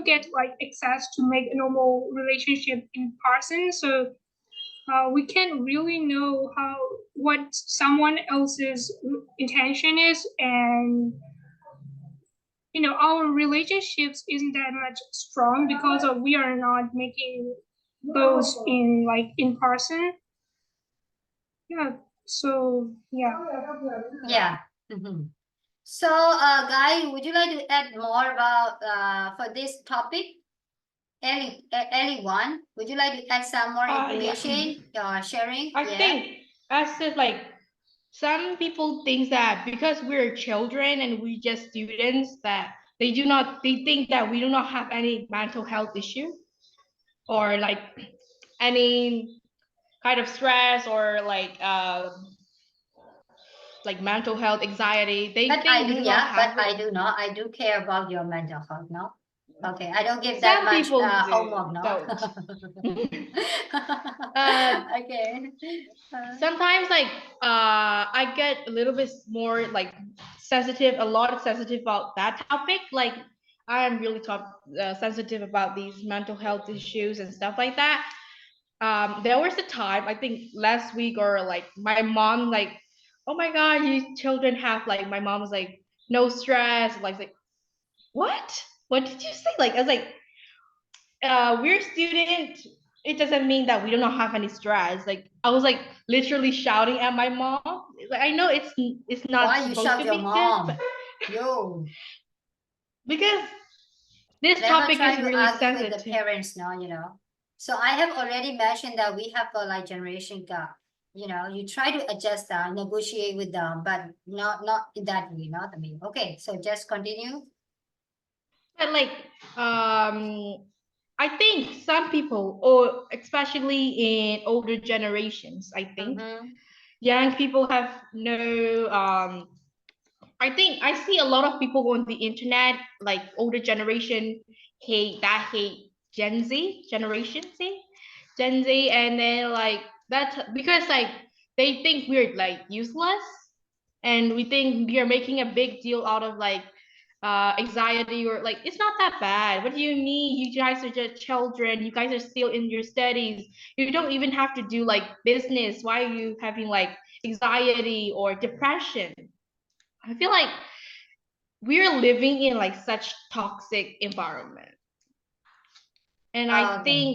get like access to make a normal relationship in person. So we can't really know what someone else's intention is, and you know our relationships isn't that much strong because of we are not making those in person. Yeah. So yeah. Yeah. Mhm. So, Guy, would you like to add more about for this topic? Anyone, would you like to add some more Yeah. information? Sharing? I Yeah. think as if like some people think that because we're children and we just students that they think that we do not have any mental health issue or like any kind of stress or like mental health anxiety. They But I think we do, do not yeah. But have I it. do not. I do care about your mental health, no? Okay, I don't give that Some much people homework, no? don't. uh, Okay. Sometimes I get a little bit more like sensitive, a lot sensitive about that topic. Like I am really sensitive about these mental health issues and stuff like that. There was a time I think last week or like my mom like, oh my god, you children have like my mom was like no stress like what did you say? Like I was like we're student, it doesn't mean that we do not have any stress. Like I was like literally shouting at my mom. Like I know it's not Why you supposed shout to your be good, mom? but Yo, because this never topic try is to really argue with the sensitive. parents now, you know. So I have already mentioned that we have a like generation gap. You know, you try to adjust that, negotiate with them, but not in that way, not I mean. Okay, so just continue. But like I think some people, or especially in older generations, I think Mm-hmm. young people have no I think I see a lot of people on the internet, like older generation, hate Gen Z generation, see Gen Z, and then like that's because like they think we're like useless, and we think we are making a big deal out of like anxiety, or like it's not that bad. What do you need? You guys are just children. You guys are still in your studies. You don't even have to do like business. Why are you having like anxiety or depression? I feel like we're living in like such toxic environment, and I Okay. think,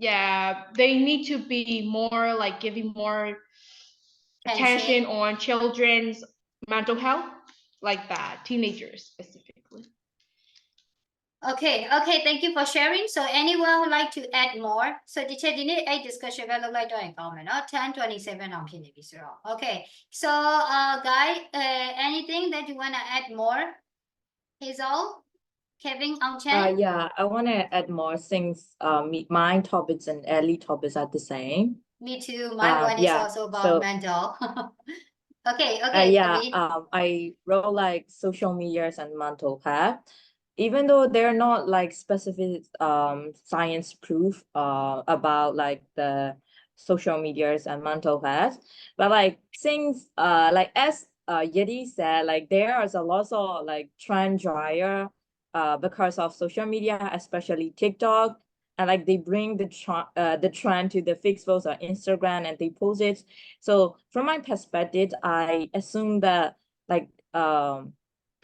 yeah, they need to be more like giving more attention on children's mental health, like that, teenagers specifically. Okay, okay, thank you for sharing. So anyone would like to add more? So teacher,ဒီနေ့အဲ့ discussion ပဲလုပ်လိုက်တော့ရင်ကောင်းမယ်နော် 10:27 အောင်ဖြစ်နေပြီဆိုတော့ Okay. So guys, anything that you want to add more? Hazel, Kevin, Angchen? Yeah, I want to add more since my topics and early topics are the same. Me too. My one is Yeah, also about so mental. Okay, yeah, Kevin. I wrote like social medias and mental health, even though they're not like specific science proof about like the social medias and mental health, but like since like as Yeti said, like there is a lot of like trend dryer because of social media, especially TikTok, and like they bring the trend to the Facebook or Instagram and they post it. So from my perspective, I assume that like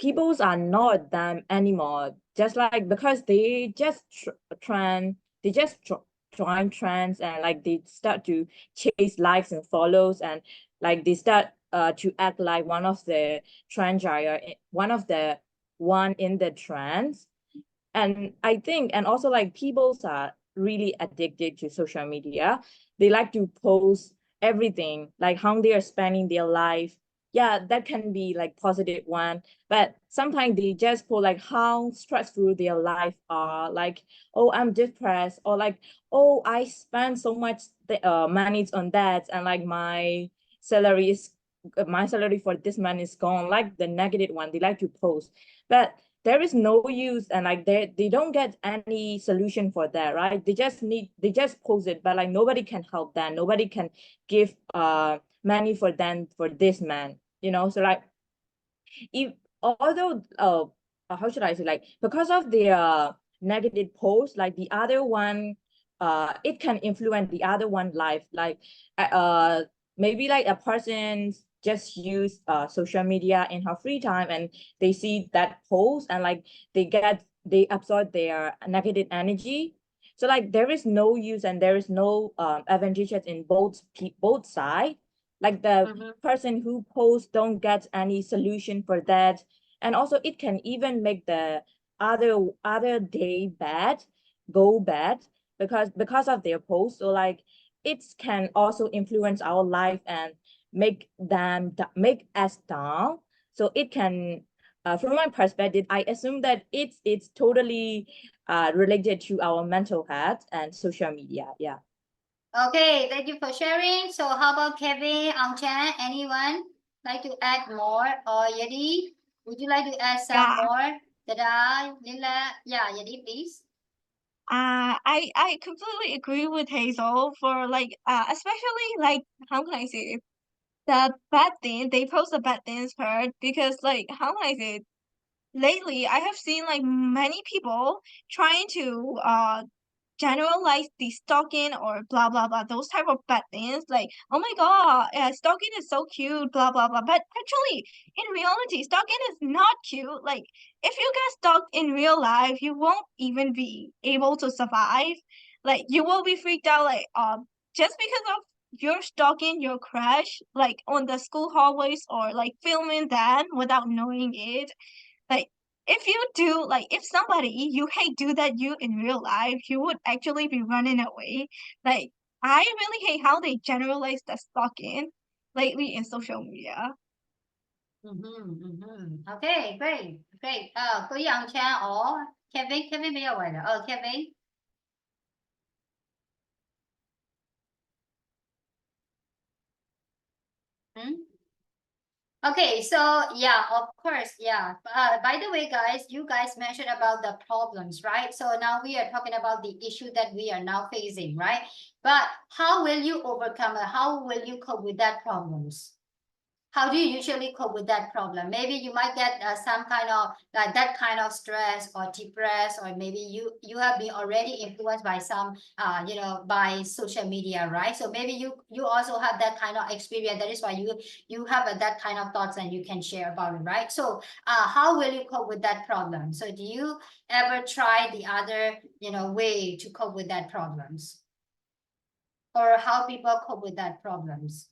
peoples are not them anymore, just like because they just join trends, and like they start to chase likes and follows, and like they start to act like one of the trend gyre, one in the trends. And I think, and also like people are really addicted to social media. They like to post everything, like how they are spending their life. Yeah, that can be like positive one, but sometimes they just post like how stressful their life are, like, oh, I'm depressed, or like, oh, I spend so much money on that, and like my salary for this month is gone, like the negative one they like to post. But there is no use, and like they don't get any solution for that, right? They just post it, but like nobody can help them, nobody can give money for them for this man, so like, if although how should I say, like because of the negative post, like the other one it can influence the other one life, like maybe like a person just use social media in her free time, and they see that post, and like they absorb their negative energy. So like there is no use, and there is no advantages in both sides. Like the person who posts don't get any solution for that, and also it can even make the other day go bad because of their post. So like it can also influence our life and make us down. So it can, from my perspective, I assume that it's totally related to our mental health and social media. Yeah. Okay, thank you for sharing. So how about Kevin, Angchen? Anyone like to add more? Or Yedi, would you like to add some more? Dada, Lila, yeah, Yedi, please. I completely agree with Hazel for like especially like how can I say it? The bad thing they post the bad things part, because like how can I say it? Lately I have seen like many people trying to generalize the stalking or blah blah blah, those type of bad things, like, oh my god, stalking is so cute, blah blah blah. But actually in reality stalking is not cute. Like if you get stalked in real life, you won't even be able to survive. Like you will be freaked out, like just because of you're stalking your crush like on the school hallways, or like filming them without knowing it. Like if you do, like if somebody you hate do that you in real life, you would actually be running away. Like I really hate how they generalize the stalking lately in social media. Okay, great. Cô Angchen or Kevin 没有玩的. Oh, Kevin. Okay, so yeah, of course, yeah. By the way, guys, you guys mentioned about the problems, right? So now we are talking about the issue that we are now facing, right? But how will you overcome it? How will you cope with that problems? how do you usually cope with that problem? Maybe you might get some kind of like that kind of stress or depressed, or maybe you have been already influenced by some by social media, right? So maybe you also have that kind of experience. That is why you have that kind of thoughts and you can share about it, right? So how will you cope with that problem? So do you ever try the other way to cope with that problems, or how people cope with that problems?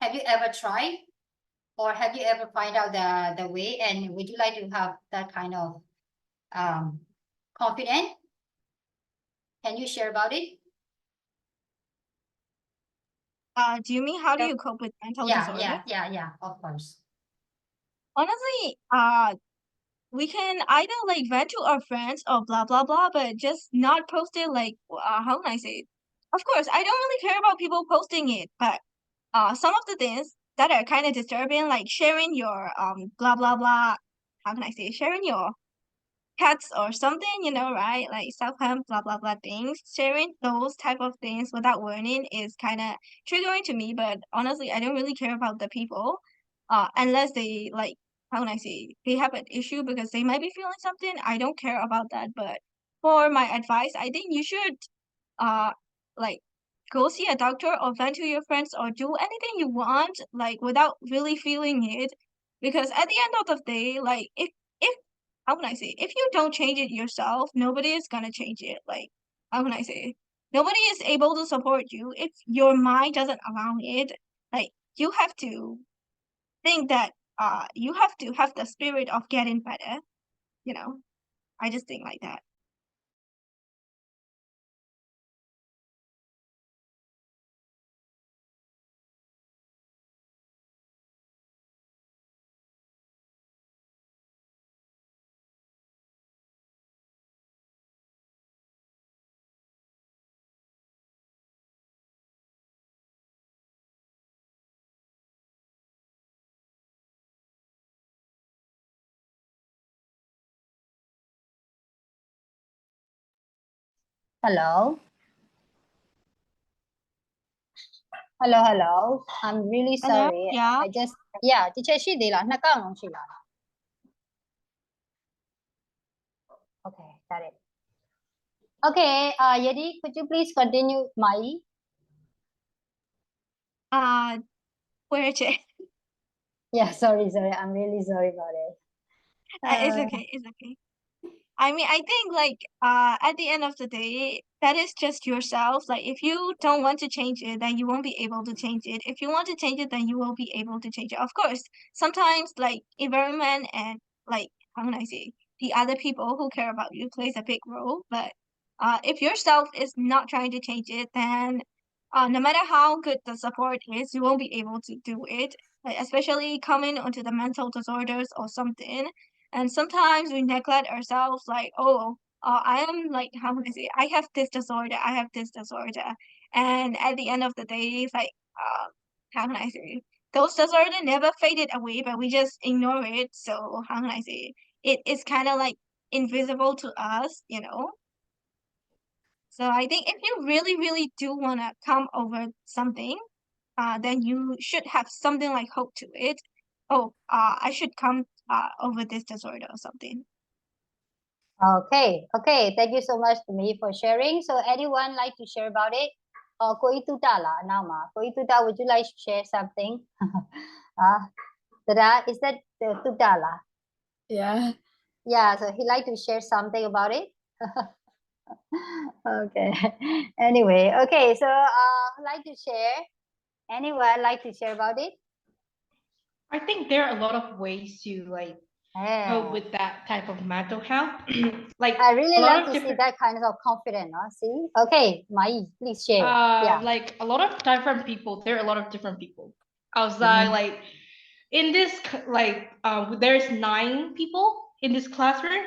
Have you ever tried, or have you ever find out the way? And would you like to have that kind of confidence? Can you share about it? Do you mean how do you cope with mental disorder? Yeah, of course. Honestly, we can either like vent to our friends or blah blah blah, but just not post it like how can I say it? Of course, I don't really care about people posting it, but some of the things that are kind of disturbing, like sharing your blah blah blah, how can I say it? Sharing your pets or something, right? Like self-harm, blah blah blah things. Sharing those type of things without warning is kind of triggering to me. But honestly, I don't really care about the people, unless they like, how can I say, they have an issue because they might be feeling something. I don't care about that. But for my advice, I think you should, uh, like go see a doctor or vent to your friends or do anything you want, like without really feeling it. Because at the end of the day, like if how can I say, if you don't change it yourself, nobody is gonna change it. Like, how can I say? Nobody is able to support you if your mind doesn't allow it. Like, you have to think that you have to have the spirit of getting better, you know. I just think like that. Hello. Hello. I'm really Hello? sorry. Yeah. I just teacher she đi là nó có không chị là. Okay, got it. Okay, Yedi, could you please continue, Mai? Where to? Yeah, sorry. I'm really sorry about it. It's okay. It's okay. I mean, I think like at the end of the day, that is just yourself. Like if you don't want to change it, then you won't be able to change it. If you want to change it, then you will be able to change it. Of course, sometimes like environment and like how can I say, the other people who care about you plays a big role. But if yourself is not trying to change it, then no matter how good the support is, you won't be able to do it. Like especially coming onto the mental disorders or something. And sometimes we neglect ourselves, like, oh, I am like, how can I say, I have this disorder, I have this disorder. And at the end of the day, it's like, how can I say, those disorders never faded away, but we just ignore it. So, how can I say, it is kind of like invisible to us. So I think if you really, really do want to come over something, then you should have something like hope to it. Oh, I should come over this disorder or something. Okay. Thank you so much to me for sharing. So anyone like to share about it? Cô Ituta là nào mà? Cô Ituta, would you like to share something? Is that Tuta là? Yeah. Yeah, so he like to share something about it. Okay. Anyway, okay. So like to share. Anyone like to share about it? I think there are a lot of ways to like cope with that type of mental health. Like I really a lot love of to see different that kind of confidence. See? Okay, Mai, please share. Yeah. like a lot of different people. There are a lot of different people outside. Like in this like there's 9 people in this classroom.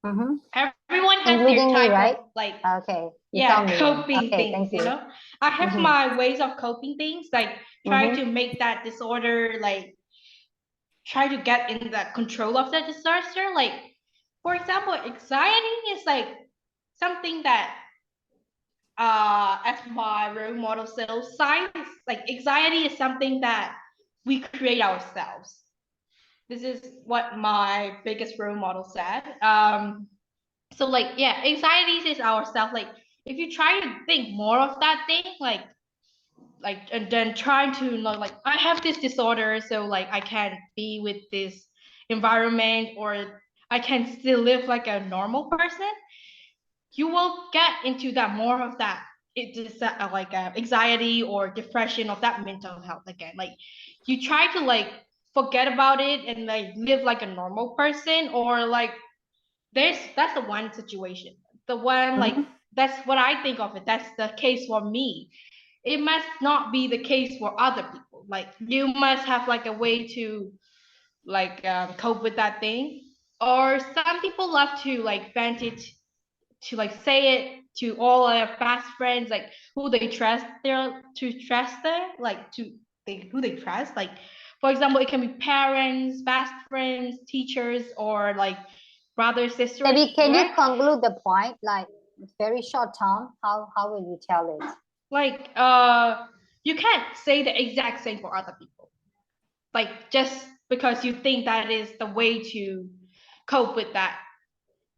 Everyone has Including their me, type right? of like Okay. You tell me. coping Okay, things, thank you. I have my ways of coping things, like try to make that disorder, like try to get in the control of the disaster. Like, for example, anxiety is like something that as my role model. So science, like anxiety is something that we create ourselves. This is what my biggest role model said. So like, yeah, anxiety is ourselves. Like if you try to think more of that thing, like and then trying to not like I have this disorder, so like I can't be with this environment, or I can still live like a normal person, you will get into that more of that. It is like anxiety or depression of that mental health again. Like you try to like forget about it and like live like a normal person, or like that's the one situation. The one like that's what I think of it. That's the case for me. It must not be the case for other people. Like you must have like a way to like cope with that thing. Or some people love to like vent it, to like say it to all their fast friends, like who they trust there to trust them, like who they trust. Like for example, it can be parents, fast friends, teachers, or like brothers, sisters. Maybe can you right? conclude the point, like very short term? How will you tell it? Like you can't say the exact same for other people. Like just because you think that is the way to cope with that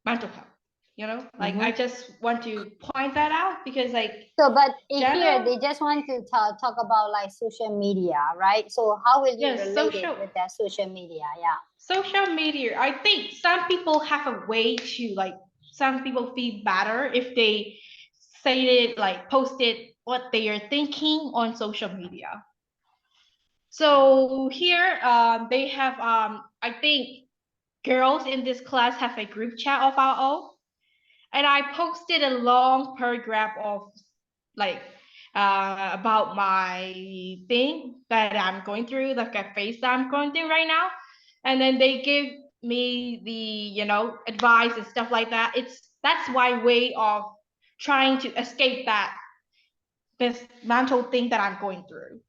mental health. You know, like I just want to point that out because like So, but here Jenna- they just want to talk about like social media, right? So how will you Yes, relate social- it with that social media? Yeah. social media, I think some people have a way to like, some people feel better if they say it, like post it what they are thinking on social media. So here they have I think girls in this class have a group chat of our own, and I posted a long paragraph of like about my thing that I'm going through, like a phase that I'm going through right now, and then they give me the advice and stuff like that. That's my way of trying to escape that this mental thing that I'm going through.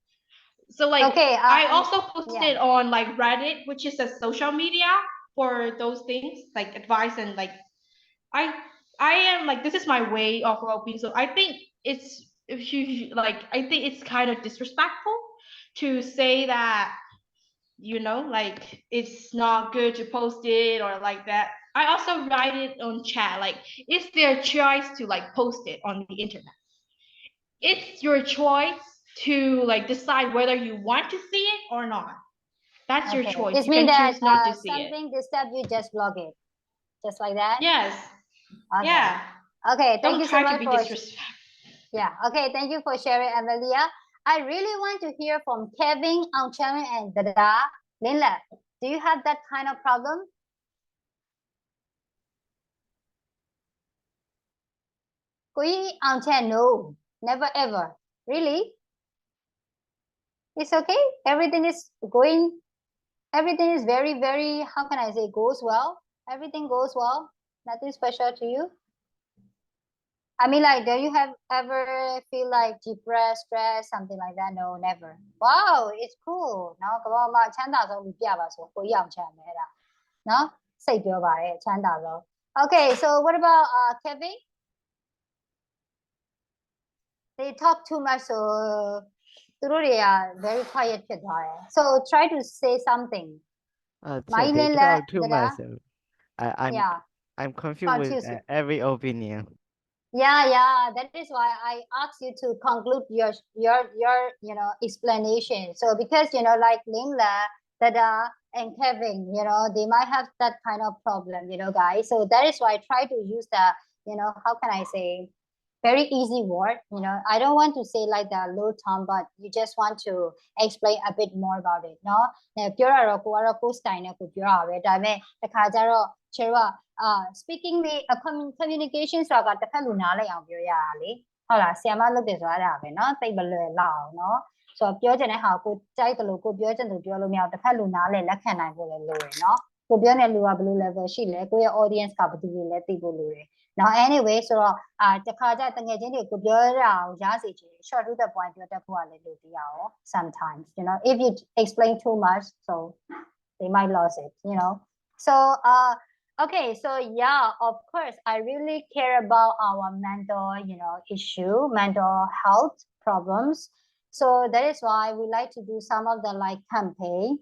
So like Okay, I also posted on like Reddit, which is a social media for those things, like advice, and like I am like, this is my way of coping. So I think it's, if you like, I think it's kind of disrespectful to say that, like it's not good to post it or like that. I also write it on chat, like it's their choice to like post it on the internet. It's your choice to like decide whether you want to see it or not. That's your choice. It You means can that choose not to see it. something disturb you, just block it, just like that. Yes. Okay. Yeah. Okay. Thank Don't you so try to much be for disrespectful. yeah. Okay. Thank you for sharing, Amelia. I really want to hear from Kevin, Eng Tr, and Dada. Linla, do you have that kind of problem? Eng Tr, no, never ever. Really? It's okay. Everything is going. Everything is very, very. How can I say? Goes well. Everything goes well. Nothing special to you. I mean, like, do you have ever feel like depressed, stressed, something like that? No, never. Wow, it's cool. No, ကမ္ဘာမှာချမ်းသာဆုံးလူပြပါဆိုကိုရအောင်ချမ်းမယ်လားနော်စိတ်ပြောပါတယ်ချမ်းသာဆုံး Okay, so what about Kevin? They talk too much, so သူတို့တွေက very quiet ဖြစ်သွားတယ် So try to say something. So they talk too much. So Yeah. I'm confused with every opinion. Yeah, that is why I asked you to conclude your explanation. So because like Lingla, Dada, and Kevin, they might have that kind of problem, guys. So that is why I try to use the, how can I say, very easy word. I don't want to say like the low term, but you just want to explain a bit more about it. No, ပြောရတော့ကိုကတော့ကို style နဲ့ကိုပြောတာပဲဒါပေမဲ့တစ်ခါကျတော့ speaking လေ communication ဆိုတာကတစ်ဖက်လူနားလည်အောင်ပြောရတာလေဟုတ်လားဆရာမလုပ်တယ်ဆိုတာဒါပဲเนาะတိတ်မလွယ်လောက်အောင်เนาะဆိုတော့ပြောချင်တဲ့ဟာကိုကြိုက်တယ်လို့ကိုပြောချင်တယ်ပြောလို့မရအောင်တစ်ဖက်လူနားလည်လက်ခံနိုင်ဖို့လည်းလိုတယ်เนาะကိုပြောတဲ့လူကဘယ်လို level ရှိလဲကိုရဲ့ audience ကဘယ်သူတွေလဲသိဖို့လိုတယ်Now anyway ဆိုတော့တစ်ခါကျတငယ်ချင်းတွေကိုပြောရအောင်ရစေချင် short to the point ပြောတတ်ဖို့ကလည်းလိုသေးရအောင် sometimes if you explain too much so they might lose it So Okay, so yeah, of course, I really care about our mental, issue, mental health problems. So that is why we like to do some of the like campaign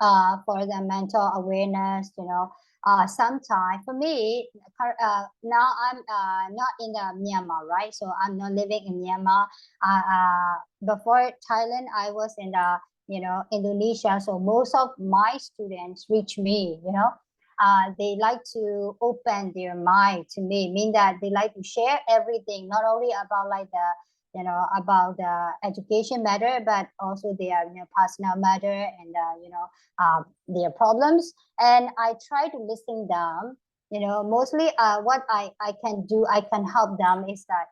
for the mental awareness, sometime for me, now I'm not in the Myanmar, right? So I'm not living in Myanmar. Before Thailand, I was in the, Indonesia. So most of my students reach me, they like to open their mind to me, mean that they like to share everything, not only about like the about the education matter, but also their personal matter and their problems. And I try to listen them. Mostly what I can do, I can help them is that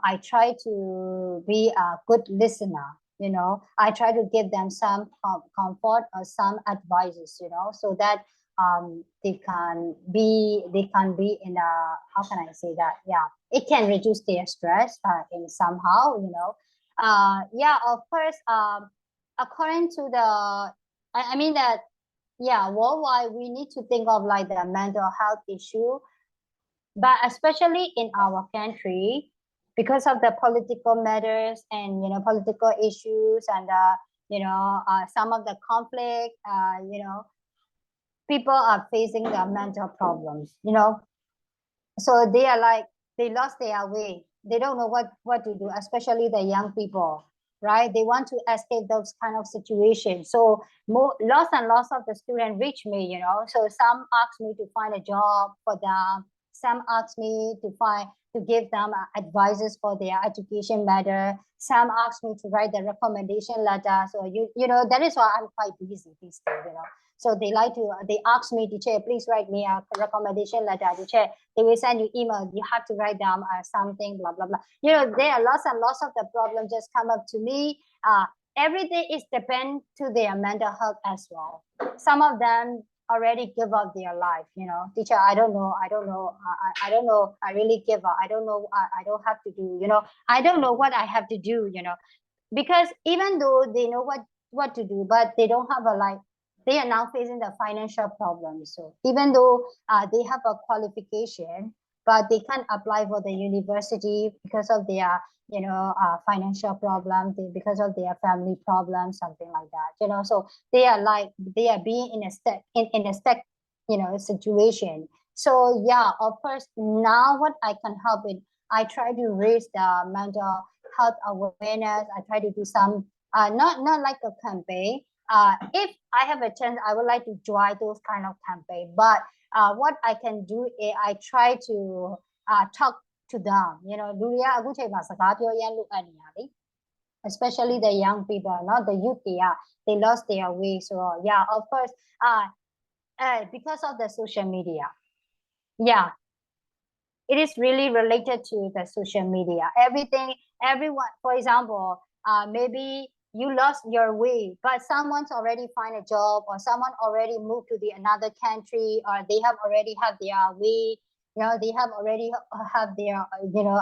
I try to be a good listener. I try to give them some comfort or some advices, so that they can be in a, how can I say that, yeah, it can reduce their stress in somehow, yeah, of course, according to the, I mean that, yeah, worldwide we need to think of like the mental health issue, but especially in our country, because of the political matters and political issues and some of the conflict, people are facing their mental problems, so they are like, they lost their way, they don't know what to do, especially the young people, right? They want to escape those kind of situations. So more lots and lots of the students reach me, so some ask me to find a job for them, some ask me to give them advices for their education matter, some ask me to write the recommendation letter. So that is why I'm quite busy these days, so they ask me, teacher, please write me a recommendation letter, teacher. They will send you email, you have to write down something, blah, blah, blah. There are lots and lots of the problems just come up to me. Everything is depend to their mental health as well. Some of them already give up their life, teacher, I don't know, I don't know, I really give up, I don't know, I don't have to do, I don't know what I have to do, because even though they know what to do, but they don't have a like, they are now facing the financial problems. So even though they have a qualification, but they can't apply for the university because of their financial problems, because of their family problems, something like that, so they are like, they are being in a in a situation. So yeah, of course, now what I can help it, I try to raise the mental health awareness. I try to do some not like a campaign. If I have a chance, I would like to join those kind of campaign. But what I can do is I try to talk to them. လူတွေကအခုချိန်မှာစကားပြောရမ်းလို့အပ်နေတာလေ especially the young people, not the youth. They lost their way. So yeah, of course, because of the social media, yeah, it is really related to the social media. Everyone, for example, maybe you lost your way, but someone's already find a job, or someone already moved to the another country, or they have already have their way, they have already have their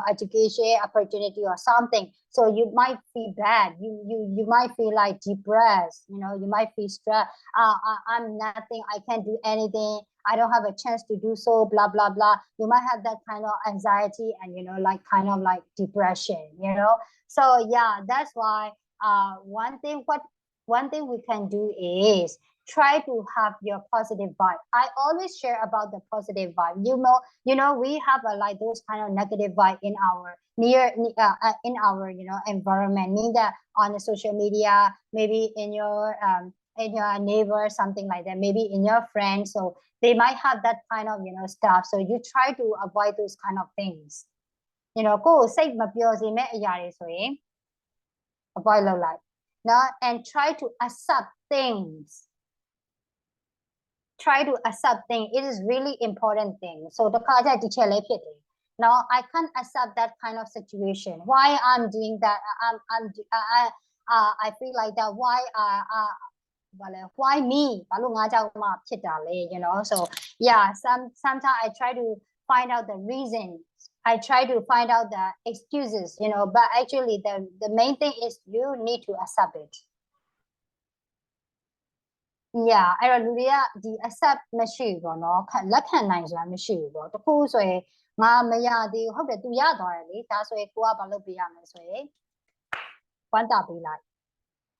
education opportunity or something. So you might feel bad, you might feel like depressed, you might feel stressed. I'm nothing, I can't do anything, I don't have a chance to do so, blah, blah, blah. You might have that kind of anxiety and, like kind of like depression, So yeah, that's why one thing we can do is try to have your positive vibe. I always share about the positive vibe. We have like those kind of negative vibe in our in our environment. Mean that on the social media, maybe in your neighbor, something like that, maybe in your friends. So they might have that kind of stuff. So you try to avoid those kind of things. ကိုယ်စိတ်မပျော်စေမဲ့အရာတွေဆိုရင် avoid လုပ်လိုက် and try to accept things. Try to accept things. It is really important thing. So the card teacher လည်းဖြစ်တယ် Now I can't accept that kind of situation. Why I'm doing that? I feel like that. Why me? ဘာလို့ငါကြောင့်မှဖြစ်တာလဲ So yeah, sometimes I try to find out the reasons. I try to find out the excuses, but actually the main thing is you need to accept it. yeah အဲ့တော့လူတွေကဒီ accept မရှိဘူးပေါ့နော်လက်ခံနိုင်စွမ်းမရှိဘူးပေါ့တခုဆိုရင်ငါမရသေးဘူးဟုတ်တယ်သူရသွားတယ်လေဒါဆိုရင်ကိုကဘာလုပ်ပေးရမလဲဆိုရင်ဝမ်းတာပေးလိုက်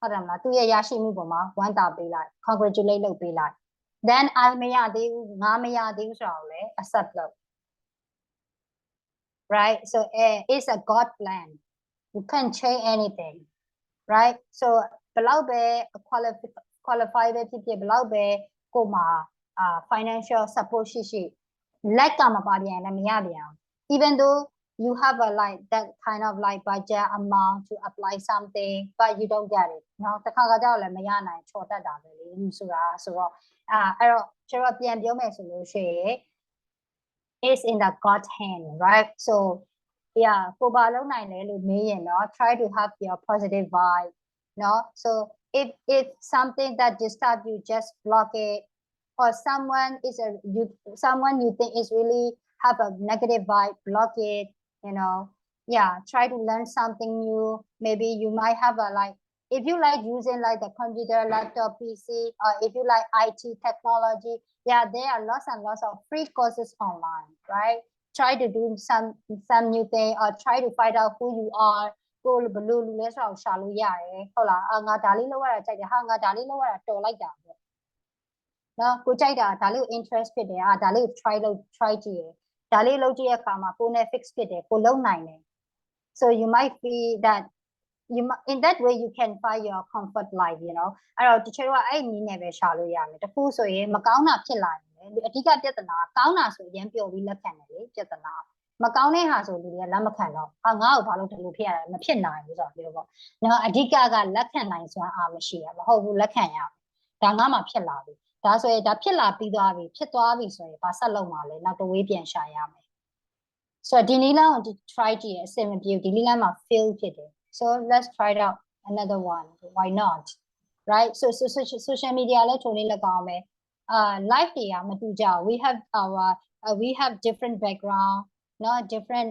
ဟုတ်တယ်မလားသူရဲ့ရရှိမှုပေါ်မှာဝမ်းတာပေးလိုက် congratulate လုပ်ပေးလိုက် then I မရသေးဘူးငါမရသေးဘူးဆိုတာကိုလည်း accept လုပ် right so it's a God plan you can't change anything right so ဘယ်လောက်ပဲ qualify ပဲဖြစ်ဖြစ်ဘယ်လောက်ပဲကိုမှာfinancial support ရှိလက်ကမပါပြန်လည်းမရပြန် even though you have a like that kind of like budget amount to apply something but you don't get it เนาะတစ်ခါကြောက်လည်းမရနိုင်ချော်တတ်တာပဲလေဆိုတာဆိုတော့အဲ့တော့ကျွန်တော်ပြန်ပြောမယ်ဆိုလို့ရှိရင် is in the God hand right so yeah ကိုပါလုံးနိုင်လဲလို့မေးရင်เนาะ try to have your positive vibe no so if something that disturb you just block it or someone you think is really have a negative vibe block it you know yeah try to learn something new maybe you might have a like if you like using like the computer laptop PC or if you like IT technology yeah there are lots and lots of free courses online right try to do some new thing or try to find out who you areကိုဘလို့လူလဲဆိုတော့ရှာလို့ရတယ်ဟုတ်လားငါဒါလေးလောက်ရတာကြိုက်တယ်ဟာငါဒါလေးလောက်ရတာတော်လိုက်တာပေါ့နော်ကိုကြိုက်တာဒါလေးကို interest ဖြစ်တယ်ဒါလေးကို try ကြည့်ရဒါလေးလုပ်ကြည့်ရအခါမှာကိုနဲ့ fix ဖြစ်တယ်ကိုလုံနိုင်တယ် so you might feel that in that way you can find your comfort life you know အဲ့တော့တချို့ကအဲ့နည်းနဲ့ပဲရှာလို့ရမယ်တခုဆိုရင်မကောင်းတာဖြစ်လာရင်အဓိကပြဿနာကောင်းတာဆိုရင်ပျော်ပြီးလက်ခံတယ်လေပြဿနာမကောင်းတဲ့ဟာဆိုလူတွေကလက်မခံတော့ငါ့ကိုဘာလို့ဒီလိုဖြစ်ရလဲမဖြစ်နိုင်ဘူးဆိုတော့ပြောပေါ့နော်အဓိကကလက်ခံနိုင်စွမ်းအားမရှိရမဟုတ်ဘူးလက်ခံရဒါငါမှဖြစ်လာပြီဒါဆိုရင်ဒါဖြစ်လာပြီးသွားပြီဖြစ်သွားပြီဆိုရင်ဘာဆက်လုပ်မှာလဲနောက်တစ်ဝေးပြန်ရှာရမယ်ဆိုတော့ဒီနည်းလမ်းကို try ကြည့်ရအဆင်မပြေဘူးဒီနည်းလမ်းမှာ fail ဖြစ်တယ်so let's try it out another one why not right so social media လဲထုံလေးလက်ကောင်းမယ်life တွေကမတူကြဘူး we have different background not different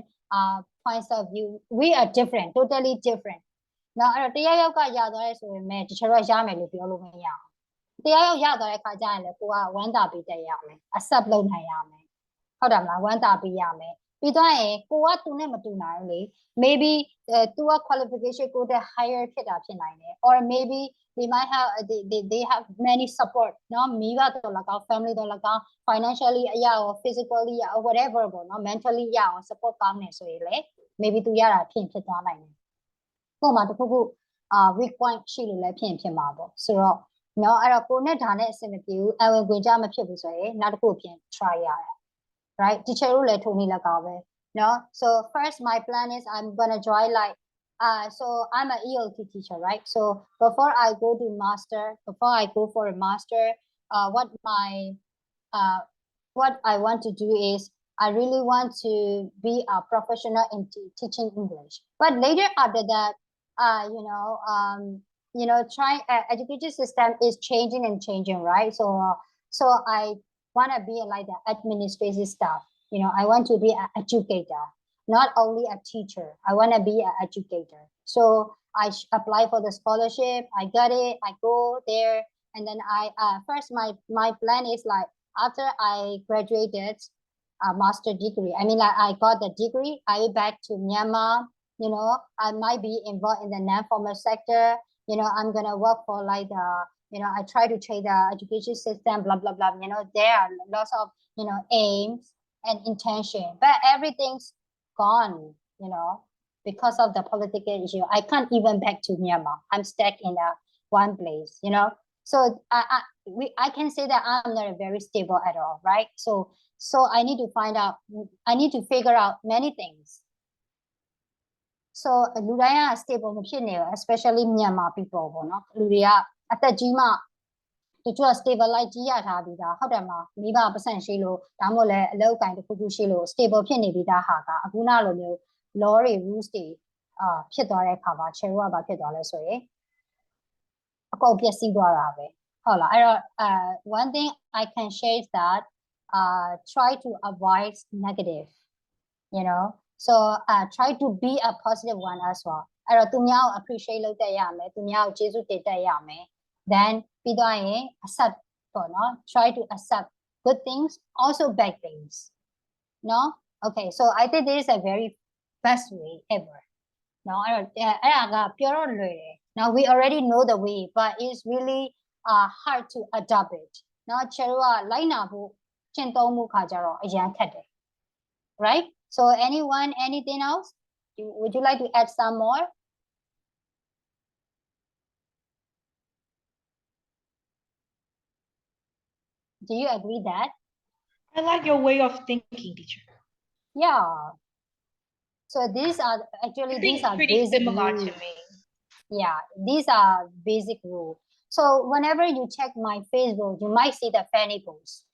points of view we are different totally different နော်အဲ့တော့တရားယောက်ကရသွားရဲဆိုပေမဲ့တချို့ကရမယ်လို့ပြောလို့မရဘူးတရားယောက်ရသွားတဲ့ခါကျရင်လည်းကိုကဝမ်းသာပေးတတ်ရမယ် accept လုပ်နိုင်ရမယ်ဟုတ်တယ်မလားဝမ်းသာပေးရမယ်ပြီးတော့ရင်ကိုကသူနဲ့မတူနိုင်ဘူးလေ maybe သူက qualification ကိုတဲ့ higher ဖြစ်တာဖြစ်နိုင်တယ် or maybe they might have they have many support နော်မိဘတော်လကောက် family တော်လကောက် financially အရာရော physically ရော whatever ပေါ့နော် mentally ရအောင် support ကောင်းနေဆိုရင်လေ maybe သူရတာဖြစ်သွားနိုင်တယ်ပုံမှာတခုခုweak point ရှိလို့လည်းဖြစ်မှာပေါ့ဆိုတော့နော်အဲ့တော့ကိုနဲ့ဒါနဲ့အဆင်မပြေဘူးအဝင်ခွင့်ကြမဖြစ်ဘူးဆိုရင်နောက်တစ်ခုပြင် try ရတယ် right teacher တို့လည်းထုံနေလက်ကောက်ပဲနော် so first my plan is I'm gonna join like so I'm an ELT teacher right so before I go for a master what I want to do is I really want to be a professional in teaching English but later after that education system is changing and changing right so I want to be like the administrative staff I want to be an educator not only a teacher I want to be an educator so I apply for the scholarship I got it I go there and then I first my plan is like after I graduated a master degree I mean like I got the degree I went back to Myanmar I might be involved in the non-formal sector I'm gonna work for like I try to change the education system blah blah blah there are lots of aims and intention but everything's gone because of the political issue I can't even back to Myanmar I'm stuck in one place so I can say that I'm not very stable at all right so I need to figure out many things so လူတိုင်းက stable မဖြစ်နေဘူး especially Myanmar people ပေါ့နော်လူတွေကအသက်ကြီးမှတချို့က stabilize ကြီးရထားပြီးသားဟုတ်တယ်မလားမိဘပတ်စံရှိလို့ဒါမှမဟုတ်လည်းအလုပ်အကိုင်တစ်ခုခုရှိလို့ stable ဖြစ်နေပြီးသားဟာကအခုနောက်လိုမျိုး law တွေ rules တွေဖြစ်သွားတဲ့အခါမှာ cherry ကဘာဖြစ်သွားလဲဆိုရင်အကုန်ပျက်စီးသွားတာပဲဟုတ်လားအဲ့တော့one thing I can share is that try to avoid negative so try to be a positive one as well အဲ့တော့သူများကို appreciate လုပ်တတ်ရမယ်သူများကိုကျေးဇူးတင်တတ်ရမယ် then ပြီးသွားရင် accept ပေါ့နော် try to accept good things also bad things no okay so I think this is a very best way ever no အဲ့ဒါကပြောတော့လွယ်တယ် now we already know the way but it's really hard to adopt it เนาะကျတို့ကလိုက်နာဖို့ကျင့်သုံးမှုခါကြတော့အရန်ခက်တယ် right so anyone anything else would you like to add some more do you agree that I like your way of thinking, teacher. yeah so these are actually I think these are pretty basic similar rules. to me. Yeah, these are basic rules. So whenever you check my Facebook, you might see the funny posts.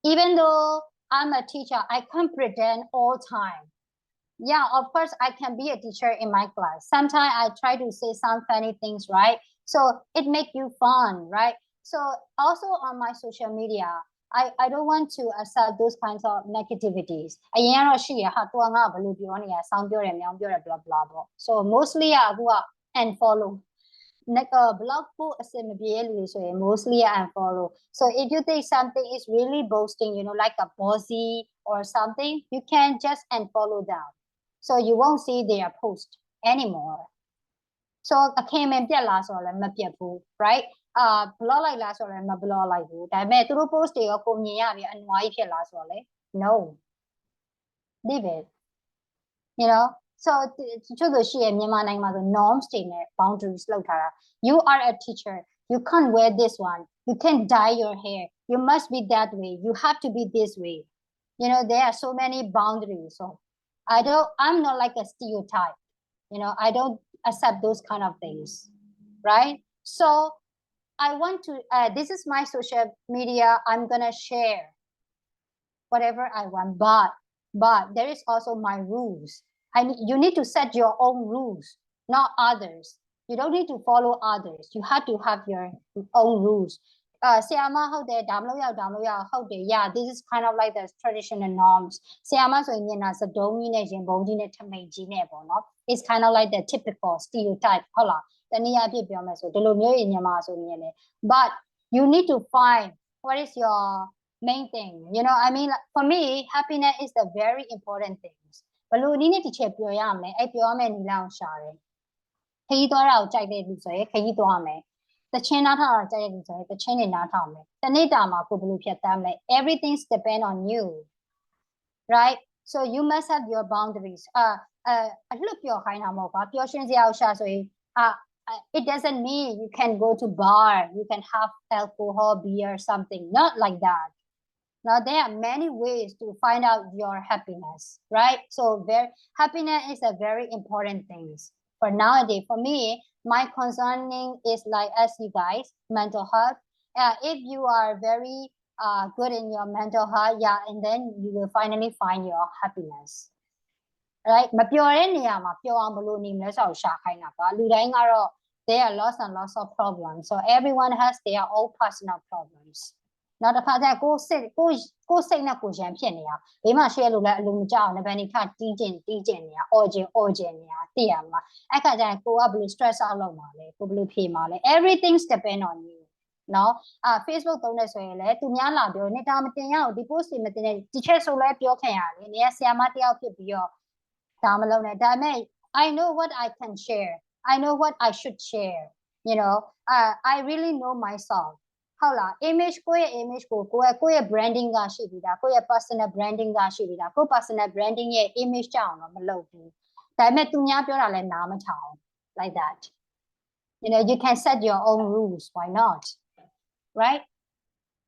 Even though I'm a teacher, I can't pretend all time. Yeah, of course, I can be a teacher in my class. Sometimes I try to say some funny things, right? So it makes you fun, right? So also on my social media, I don't want to accept those kinds of negativities. အရင်ကတော့ရှိရဟာသူကငါ့ဘယ်လိုပြောနေရစောင်းပြောတယ်မြောင်းပြောတယ် blah blah blah. So mostly အခုက unfollow. Blog ကိုအစင်မပြေရလူတွေဆိုရင် mostly unfollow. So if you think something is really boasting, you know, like a bossy or something, you can just unfollow them. So you won't see their post anymore. So အခင်းမပြတ်လားဆိုတော့လည်းမပြတ်ဘူး right blog လိုက်လားဆိုတော့လည်းမ blog လိုက်ဘူးဒါပေမဲ့သူတို့ post တွေရောကိုမြင်ရပြီအနွားကြီးဖြစ်လားဆိုတော့လေ no leave it you know so တချို့ဆိုရှိရမြန်မာနိုင်ငံမှာဆို norms တွေနဲ့ boundaries လောက်ထားတာ you are a teacher you can't wear this one you can't dye your hair you must be that way you have to be this way you know there are so many boundaries so I'm not like a stereotype you know I don't accept those kind of things right so I want to this is my social media I'm gonna share whatever I want but there is also my rules you need to set your own rules not others you don't need to follow others you have to have your own rulesဆရာမဟုတ်တယ်ဒါမလို့ရဟုတ်တယ် yeah this is kind of like the traditional norms ဆရာမဆိုရင်မျက်နှာစတုံးကြီးနဲ့ရင်ဘုံကြီးနဲ့ထမိန်ကြီးနဲ့ပေါ့နော် it's kind of like the typical stereotype ဟုတ်လားတနည်းအားဖြင့်ပြောမယ်ဆိုဒီလိုမျိုးမြန်မာဆိုမြင်တယ် but you need to find what is your main thing you know I mean like, for me happiness is the very important things ဘလို့နည်းနဲ့တစ်ချက်ပြောရမယ်အဲ့ပြောရမယ်နီလာအောင်ရှာတယ်ခရီးသွားတာကိုကြိုက်တဲ့လူဆိုရင်ခရီးသွားမယ်တချင်းနားထောင်တာကြိုက်တဲ့လူဆိုရင်တချင်းနေနားထောင်မယ်တနေ့တာမှာကိုဘလို့ဖြတ်တမ်းမလဲ everything's depend on you right so you must have your boundaries အလှပြောခိုင်းတာမဟုတ်ပါပျော်ရွှင်စရာကိုရှာဆိုရင်it doesn't mean you can go to bar you can have alcohol beer something not like that now there are many ways to find out your happiness right so happiness is a very important thing for nowadays for me my concerning is like as you guys mental health if you are very good in your mental health yeah and then you will finally find your happiness right မပျော်တဲ့နေရာမှာပျော်အောင်ဘယ်လိုနေမလဲဆိုတော့ရှာခိုင်းတာပါလူတိုင်းကတော့ there are lots and lots of problems so everyone has their own personal problems နောက်တစ်ခါကျကိုယ်စိတ်နဲ့ကိုယ်ရန်ဖြစ်နေတာဘေးမှာရှေ့လို့လည်းအလိုမကြောက်အောင်လည်းဘယ်နှခါတီးကျင်နေတာအော်ကျင်နေတာသိရမှာအဲ့ခါကျရင်ကိုကဘယ်လို stress out လုပ်မှာလဲကိုဘယ်လိုဖြေမှာလဲ everything's depend on you နော်Facebook သုံးနေဆိုရင်လည်းသူများလာပြောနေတာမတင်ရအောင်ဒီ post တွေမတင်နဲ့ teacher ဆိုလည်းပြောခင်ရတယ်နေရာဆရာမတယောက်ဖြစ်ပြီးတော့ဒါမလုပ်နဲ့ဒါပေမဲ့ I know what I can share I know what I should share you know I really know myself ဟုတ်လား image ကိုယ့်ရဲ့ image ကိုယ့်ရဲ့ branding ကရှိပြီးသားကိုယ့်ရဲ့ personal branding ကရှိပြီးသားကိုယ့် personal branding ရဲ့ image ကြောင့်တော့မလုပ်ဘူးဒါပေမဲ့သူများပြောတာလည်းနားမထောင် like that you know you can set your own rules why not right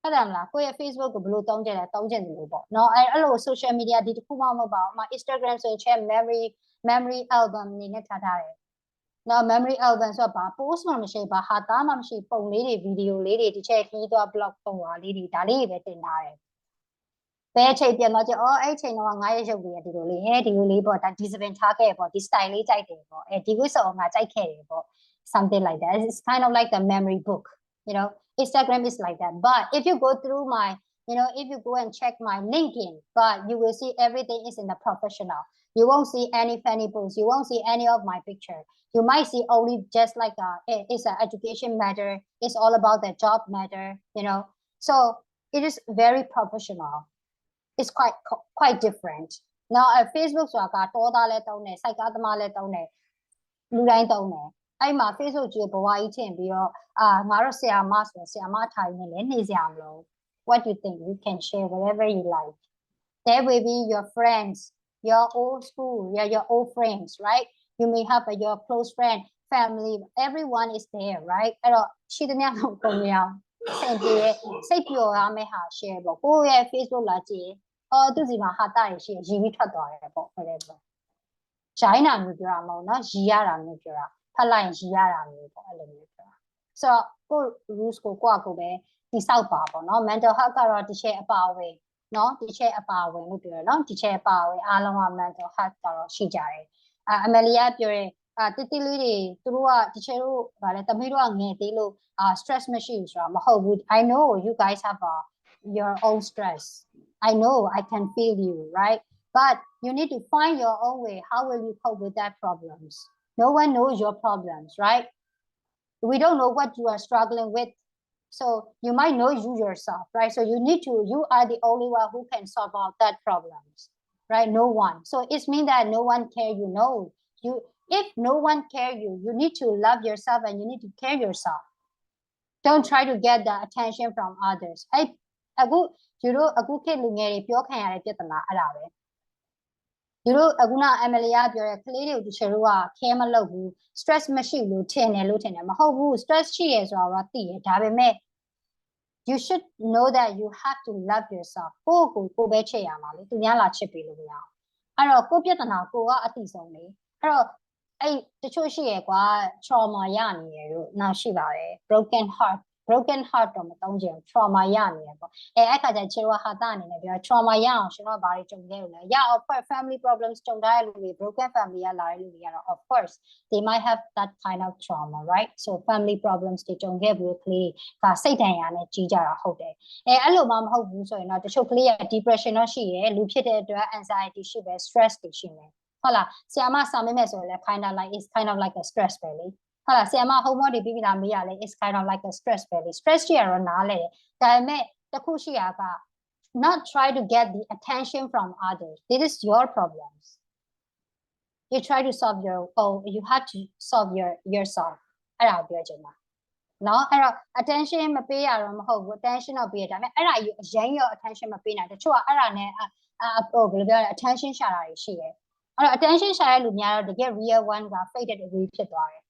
ဟုတ်တယ်မလားကိုယ့်ရဲ့ Facebook ကိုဘယ်လိုသုံးကြလဲသုံးကြတယ်လို့ပေါ့เนาะအဲ့လို social media ဒီတစ်ခုမှမဟုတ်ပါဘူး Instagram ဆိုရင် share memory album နေနဲ့ထားတယ်နော် memory album ဆိုတော့ဘာ post မှမရှိဘာဟာသားမှမရှိပုံလေးတွေ video လေးတွေဒီချက်ခီးသွား blog ပုံပါလေးတွေဒါလေးတွေပဲတင်ထားတယ်ဘယ်အချိန်ပြန်တော့ကျအဲ့အချိန်တော့ငါရဲ့ရုပ်တွေကဒီလိုလေးဒီလိုလေးပေါ့ဒါ discipline ထားခဲ့ပေါ့ဒီ style လေးကြိုက်တယ်ပေါ့ဒီဝတ်စုံငါကြိုက်ခဲ့တယ်ပေါ့ something like that it's kind of like the memory book you know Instagram is like that but if you go through my you know if you go and check my LinkedIn but you will see everything is in the professional You won't see any funny posts. You won't see any of my picture. You might see only just like it's an education matter. It's all about the job matter, you know. So it is very professional. It's quite different. Now Facebook ဆိုတာကတော်သားလဲတုံးတယ်စိုက်ကားသမားလဲတုံးတယ်လူတိုင်းတုံးတယ်အဲ့မှာ Facebook ကြီးဘဝကြီးထင်ပြီးတော့ငါတို့ဆရာမဆိုဆရာမထိုင်နေလဲနေစရာမလို What do you think? You can share whatever you like. There will be your friends, your old school, your old friends, right? You may have your close friend, family, everyone is there, right? အဲ့တော့ရှိသမျှလုံးကုန်ရအောင်စိတ်ပြေစိတ်ပျော်ရမယ့်ဟာ share ပေါ့ကိုယ့်ရဲ့ Facebook လာကြည့်သူစီမှာဟာတာရရှိရည်ပြီးထွက်သွားတယ်ပေါ့ဟုတ်တယ်ပေါ့ရိုင်းတာမျိုးပြောတာမဟုတ်နော်ရည်ရတာမျိုးပြောတာဖတ်လိုက်ရင်ရည်ရတာမျိုးပေါ့အဲ့လိုမျိုးပြောတာဆိုတော့ကို rules ကိုကိုပဲတိဆောက်ပါပေါ့နော် mental health ကတော့တစ်ချက်အပါအဝင်နော်တစ်ချက်အပါအဝင်လို့ပြောတယ်နော်တစ်ချက်အပါအဝင်အားလုံးက mental health ကတော့ရှိကြတယ်အမလီယာပြောတယ်တိတိလေးတွေသူတို့ကတချို့တို့ဗာလဲတမိတို့ကငယ်သေးလို့stress မရှိဘူးဆိုတာမဟုတ်ဘူး I know you guys have your own stress I know I can feel you right but you need to find your own way how will you cope with that problems no one knows your problems right we don't know what you are struggling with so you might know you yourself right so you are the only one who can solve out that problems right no one so it means that no one care you know you if no one care you you need to love yourself and you need to care yourself don't try to get the attention from others အခုယူတို့အခုခေတ်လူငယ်တွေပြောခံရတဲ့ပြဿနာအဲ့ဒါပဲယူတို့အခုန Amelia ပြောတဲ့ကလေးတွေကိုတချို့တို့က care မလုပ်ဘူး stress မရှိဘူးလို့ထင်တယ်မဟုတ်ဘူး stress ရှိရဆိုတာတော့သိတယ်ဒါပေမဲ့ you should know that you have to love yourself ကိုပဲချစ်ရမှာလေသူများလာချစ်ပေးလို့မရအောင်အဲ့တော့ကိုပြဿနာကိုကအတိဆုံးလေအဲ့တော့အဲ့တချို့ရှိရကွာ trauma ရနေရလို့နောက်ရှိပါတယ် broken heart တော့မသုံးချင် trauma ရနေရပေါ့အဲ့ခါကျချေတော့ဟာတာအနေနဲ့ပြော trauma ရအောင်ရှင်တို့ဘာတွေကြုံခဲ့လို့လဲ yeah of course family problems ကြုံတဲ့လူတွေ broken family ရလာတဲ့လူတွေကတော့ of course they might have that kind of trauma right so family problems တွေကြုံခဲ့ဘူးကလေးကစိတ်ဒဏ်ရာနဲ့ကြီးကြတာဟုတ်တယ်အဲ့လိုမှမဟုတ်ဘူးဆိုရင်တော့တချို့ကလေးက depression တော့ရှိရလူဖြစ်တဲ့အတွက် anxiety ရှိပဲ stress တွေရှိမယ်ဟုတ်လားဆရာမစာမေးမယ်ဆိုရင်လည်း it's kind of like a stress ပဲလေဟုတ်လားဆရာမ homework တွေပြီးပြီလားမေးရလဲ it's kind of like a stress ပဲလေ stress ရှိရတော့နားလဲဒါပေမဲ့တစ်ခုရှိရက not try to get the attention from others this is your problems you try to solve your own you have to solve yourself အဲ့ဒါပြောချင်တာနော်အဲ့တော့ attention မပေးရတော့မဟုတ်ဘူး attention တော့ပေးရဒါပေမဲ့အဲ့ဒါကြီးအရင်ရော attention မပေးနိုင်တချို့ကအဲ့ဒါနဲ့ဘယ်လိုပြောလဲ attention ရှာတာတွေရှိတယ်အဲ့တော့ attention ရှာတဲ့လူများတော့တကယ် real one က faded away ဖြစ်သွားတယ်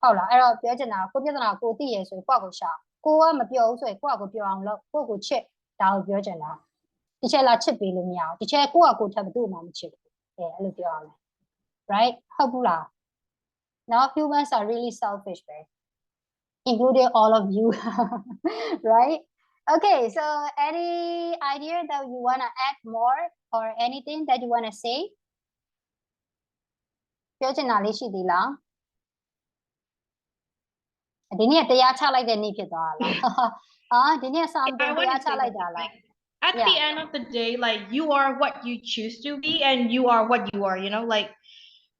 ဟုတ်လားအဲ့တော့ပြောချင်တာကိုပြဿနာကိုသိရဆိုရင်ကိုယ့်ကိုရှာကိုကမပြောဘူးဆိုရင်ကိုယ့်ကိုပြောအောင်လုပ်ကိုယ့်ကိုချစ်ဒါကိုပြောချင်တာတချို့လာချစ်ပေးလို့မရဘူးတချို့ကိုထပ်ဘယ်သူမှမချစ်ဘူးအဲ့လိုပြောရမယ် right ဟုတ်ဘူးလား now humans are really selfish right including all of you right okay so any idea that you want to add more or anything that you want to say ပြောချင်တာလေးရှိသေးလားဒီနေ့တရားချလိုက်တဲ့နေ့ဖြစ်သွားတာလားဒီနေ့စာမတရားချလိုက်တာလား At the end of the day, like you are what you choose to be and you are what you are, you know, like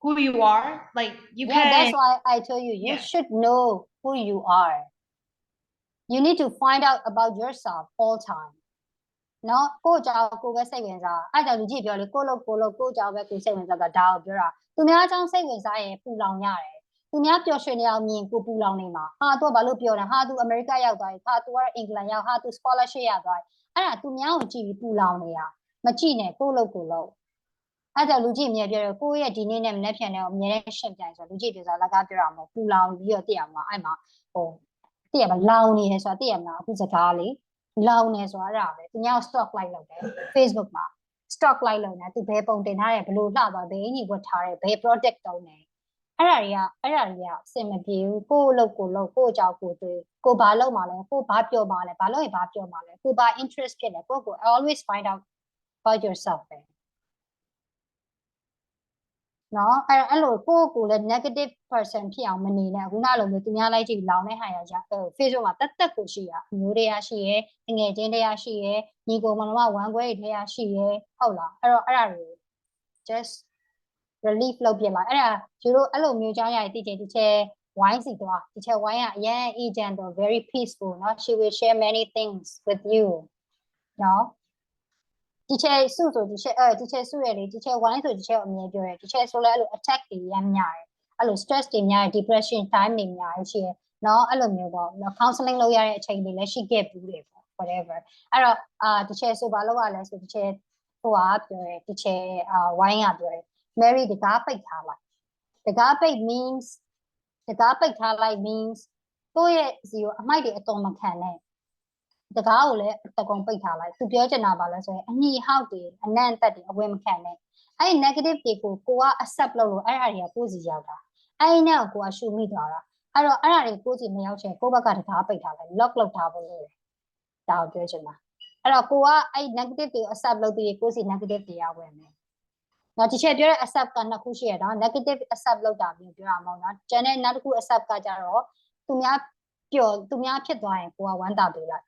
who you are, like you can that's why I told you you should know who you are you need to find out about yourself all time နော်ကိုကြောင့်ကိုပဲစိတ်ဝင်စားအဲ့ကြောင့်လူကြီးပြောလေကိုကြောင့်ပဲကိုစိတ်ဝင်စားတာဒါကိုပြောတာသူများကြောင့်စိတ်ဝင်စားရင်ပူလောင်ရတယ်သူများပျော်ရွှင်နေအောင်မြင်ကိုပူလောင်နေမှာဟာသူကဘာလို့ပြောလဲဟာသူအမေရိကရောက်သွားပြီဟာသူကအင်္ဂလန်ရောက်ဟာသူ scholarship ရသွားပြီအဲ့ဒါသူများကိုကြည့်ပြီးပူလောင်နေတာမကြည့်နဲ့ကိုလို့အဲ့ကြောင့်လူကြီးအမြဲပြောတယ်ကိုရဲ့ဒီနေ့နဲ့မနေ့ပြန်တယ်အမြဲတမ်းရှင်းပြရင်ဆိုလူကြီးပြောစားလကားပြောတာမဟုတ်ပူလောင်ပြီးတော့သိရမှာအဲ့မှာသိရမှာလောင်နေတယ်ဆိုတာသိရမှာအခုစကားလေးလောင်နေဆိုတာအဲ့ဒါပဲသူများ stock like လုပ်တယ် Facebook မှာ stock like လုပ်နေသူဘယ်ပုံတင်ထားတယ်ဘယ်လိုလှသွားဘယ်အင်ကြီးဝတ်ထားတယ်ဘယ် product တုံးတယ်အဲ့ဒါတွေက အဆင်မပြေဘူးကိုယ့်လုပ်ကိုယ့်အကြောင်းကိုတွေးကိုဘာလုပ်မှာလဲကိုဘာပြောမှာလဲဘာလို့ဘာပြောမှာလဲကိုဘာ interest ဖြစ်လဲကို always find out about yourself ပဲနော်အဲ့လိုကိုလည်း negative person ဖြစ်အောင်မနေနဲ့ခုနလိုမျိုးသူများလိုက်ကြည့်လောင်တဲ့ဟာရကြ Facebook မှာတက်ကိုရှိရအမျိုးတွေကရှိရငွေချင်းတွေကရှိရညီကိုမလုံးဝဝမ်းခွဲတွေထဲရရှိရဟုတ်လားအဲ့တော့အဲ့ဒါတွေ just relief လုပ်ပြလိုက်အဲ့ဒါကျတို့အဲ့လိုမျိုးကြောင်းရည်တည်ချင်တစ်ချက်ဝိုင်းစီတော့တစ်ချက်ဝိုင်းကအရင် agent တော့ very peaceful เนาะ she will share many things with you เนาะဒီချက်စုဆိုဒီချက်စုရလေဒီချက်ဝိုင်းဆိုဒီချက်အမြဲပြောတယ်ဒီချက်ဆိုလဲအဲ့လို attack တွေရမ်းများတယ်အဲ့လို stress တွေများတယ် depression time တွေများတယ်ရှိရယ်เนาะအဲ့လိုမျိုးပေါ့ counseling လုပ်ရတဲ့အချိန်တွေလည်းရှိခဲ့ဘူးတယ်ပေါ့ whatever အဲ့တော့ဒီချက်ဆိုဘာလို့ရလဲဆိုဒီချက်ဟိုဟာပြောတယ်ဒီချက်ဝိုင်းကပြောတယ် Mary တကားပိတ်ထားလိုက်တကားပိတ် means တကားပိတ်ထားလိုက် means ကိုယ့်ရဲ့စီကိုအမိုက်တွေအတော်မခံနဲ့တကားကိုလည်းတကုံပိတ်ထားလိုက်သူပြောချင်တာပါလဲဆိုရင်အညီဟောက်တွေအနံ့တက်တွေအဝင်မခံနဲ့အဲ့ negative တွေကိုကိုက accept လုပ်လို့အဲ့အရာတွေကကိုယ်စီရောက်တာအဲ့နဲ့ကိုကရှုမိသွားတာအဲ့တော့အဲ့အရာတွေကိုယ်စီမရောက်ချင်ကိုယ့်ဘက်ကတကားပိတ်ထားလိုက် lock လုပ်ထားဖို့လို့ဒါကိုပြောချင်တာအဲ့တော့ကိုကအဲ့ negative တွေကို accept လုပ်ပြီးကိုယ်စီ negative တွေရောက်ဝင်မယ်နော်ဒီချက်ပြောတဲ့ accept ကနှစ်ခုရှိရတော့ negative accept လုပ်တာမျိုးပြောတာမဟုတ်နော်ကျန်တဲ့နောက်တစ်ခု accept ကကြတော့သူများဖြစ်သွားရင်ကိုကဝမ်းသာပေးလိုက်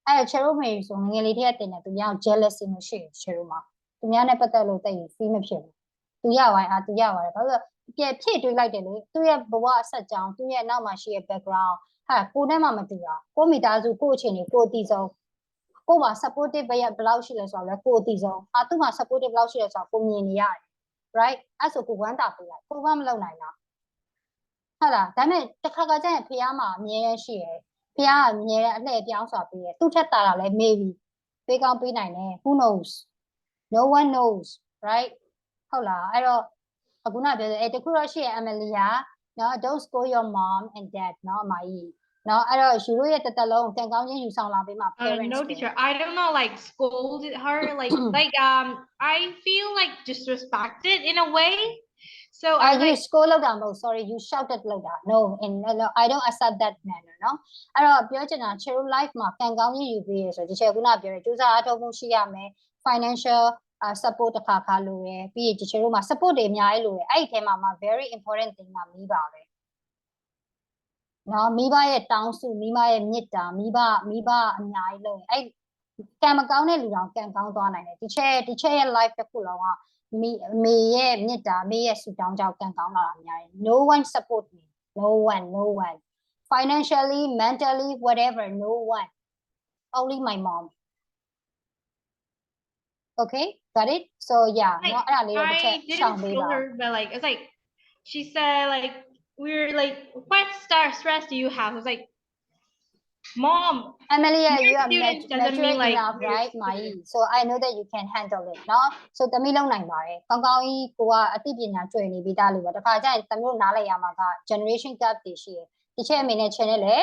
အဲ့ Cheryl May ဆိုငယ်လေးတည်းကတင်တယ်သူများ jealousy မရှိဘူး Cheryl မှာသူများနဲ့ပတ်သက်လို့တိတ် feel မဖြစ်ဘူးသူရပါရင်သူရပါတယ်ဘာလို့လဲပြန်ဖြည့်တွေးလိုက်တယ်လေသူရဲ့ဘဝအဆက်ကြောင်းသူရဲ့နောက်မှာရှိရဲ့ background ဟာကိုနဲ့မှမတူတာကိုမိသားစုကိုအခြေအနေကိုအတီးဆုံးကိုမှာ supportive ဘယ်လောက်ရှိလဲဆိုတော့လဲကိုအတီးဆုံးသူ့မှာ supportive ဘယ်လောက်ရှိလဲဆိုတော့ကိုမြင်နေရတယ် right အဲ့ဆိုကိုဝမ်းသာပေးလိုက်ကိုကမလုပ်နိုင်တာဟုတ်လားဒါပေမဲ့တစ်ခါကျရင်ဖះမှာအမြဲတမ်းရှိရယ်ဖះကအမြဲတမ်းအလှည့်ပြောင်းစွာပေးရယ်သူ့ထက်တာတာလဲ maybe ပေးကောင်းပေးနိုင်တယ် who knows no one knows right ဟုတ်လားအဲ့တော့အခုနပြောတယ်တခုတော့ရှိရယ် Emily ကနော် don't scold your mom and dad နော်အမကြီးနော်အဲ့တော့ယူလို့ရဲ့တစ်သက်လုံးကံကောင်းခြင်းယူဆောင်လာပေးမှာ parents No teacher I don't know like scolded her like I feel like disrespected in a way so I you scold လောက်တာမဟုတ် sorry you shouted လောက်တာ no I don't accept that manner နော်အဲ့တော့ပြောချင်တာ Cheryl life မှာကံကောင်းခြင်းယူပေးရဆိုဒီချက်ခုနပြောတယ်စူးစမ်းအားထုတ်မှုရှိရမယ် financial support တစ်ခါလိုရယ်ပြီးရင်ဒီ Cheryl မှာ support တွေအများကြီးလိုရယ်အဲ့ဒီထဲမှာ very important thing ကမိပါပဲနော်မိဘရဲ့တောင်းစုမိဘရဲ့မေတ္တာမိဘအများကြီးလို့အဲ့ကံမကောင်းတဲ့လူတောင်ကံကောင်းသွားနိုင်တယ်ဒီချက်ရဲ့ life တစ်ခုလုံးကမေရဲ့မေတ္တာမေရဲ့ဆုတောင်းကြောင့်ကံကောင်းလာတာအများကြီး no one support me no one financially mentally whatever no one only my mom okay got it so yeah နော်အဲ့ဒါလေးတော့တစ်ချက်ရှောင်ပေးပါ but like it's like she said like we're like what stress do you have I was like mom Emily you are mature like enough right Mai so I know that you can handle it เนาะ so တမီးလုံးနိုင်ပါတယ်ကောင်းကောင်းကြီးကိုကအသိပညာကျွေနေပြီးသားလို့ပဲတခါကျရင်တမျိုးနားလည်ရမှာက generation gap တွေရှိတယ်ဒီချက်အမေနဲ့ channel လေ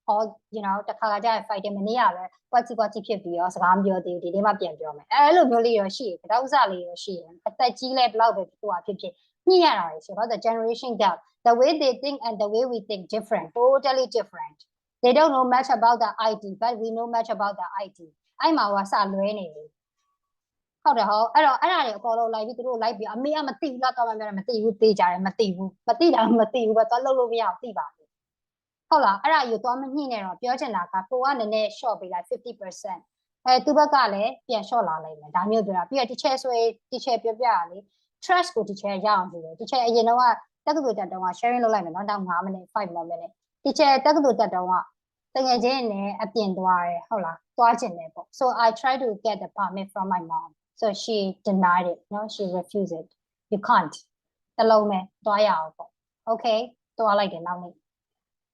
ဟော you know တခါကျရင် fighting မနေရလဲပွားချဖြစ်ပြီးတော့စကားမပြောသေးဘူးဒီနေ့မှပြန်ပြောမယ်အဲ့လိုမျိုးလေးရောရှိတယ်တောက်စားလေးရောရှိတယ်အသက်ကြီးလဲဘလောက်ပဲကိုကဖြစ်ညှိရတာလေရှိတော့ the generation gap the way they think and the way we think different totally different they don't know much about the IT but we know much about the IT အဲ့မှာကစလွဲနေတယ်ဟုတ်တယ်ဟောအဲ့တော့အဲ့ဒါတွေအပေါ်လုံးလိုက်ပြီးသူတို့လိုက်ပြီးအမေကမသိဘူးလားတော့မှပြောတယ်မသိဘူးသိကြတယ်မသိဘူးမသိတာမသိဘူးပဲသွားလုပ်လို့မရအောင်သိပါဘူးဟုတ်လားအဲ့ဒါယူသွားမညှိနဲ့တော့ပြောချင်တာကကိုကနည်းနည်း short ပေးလိုက် 50% သူဘက်ကလည်းပြန် short လာလိုက်မယ်ဒါမျိုးပြောတာပြီးတော့ teacher ဆိုရင် teacher ပြောပြရလေ trust ကို teacher ရအောင်ဆိုတယ် teacher အရင်တော့တက္ကသိုလ်တက်တော့ sharing လုပ်လိုက်မယ်နော်နောက်5 minute 5 more minute teacher တက္ကသိုလ်တက်တော့တကယ်ချင်းနဲ့အပြင်သွားတယ်ဟုတ်လားသွားချင်တယ်ပေါ့ so I try to get the permit from my mom so she denied it no she refused it you can't တလုံးပဲသွားရအောင်ပေါ့ okay သွားလိုက်တယ်နောက်နေ့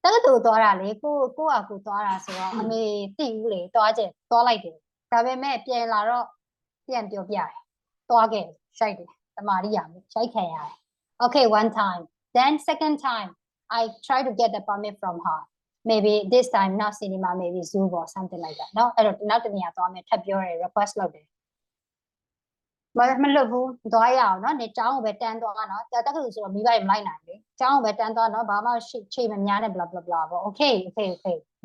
တက္ကသိုလ်သွားတာလေကိုသွားတာဆိုတော့အမေသိဘူးလေသွားလိုက်တယ်ဒါပေမဲ့ပြန်လာတော့ပြန်ပြောပြတယ်သွားခဲ့ရှိုက်တယ်တမာရီရမယ်ရှိုက်ခံရတယ် okay one time then second time I try to get the permit from her maybe this time not cinema maybe Zoom or something like that เนาะအဲ့တော့နောက်တစ်နေရာသွားမယ်ထပ်ပြောတယ် request လုပ်တယ်မလုပ်ဘူးသွားရအောင်เนาะနေကျောင်းကိုပဲတန်းသွားเนาะတက္ကသိုလ်ဆိုတော့မိဘတွေမလိုက်နိုင်လေကျောင်းကိုပဲတန်းသွားเนาะဘာမှချိန်မများနဲ့ blah blah blah ပေါ့ okay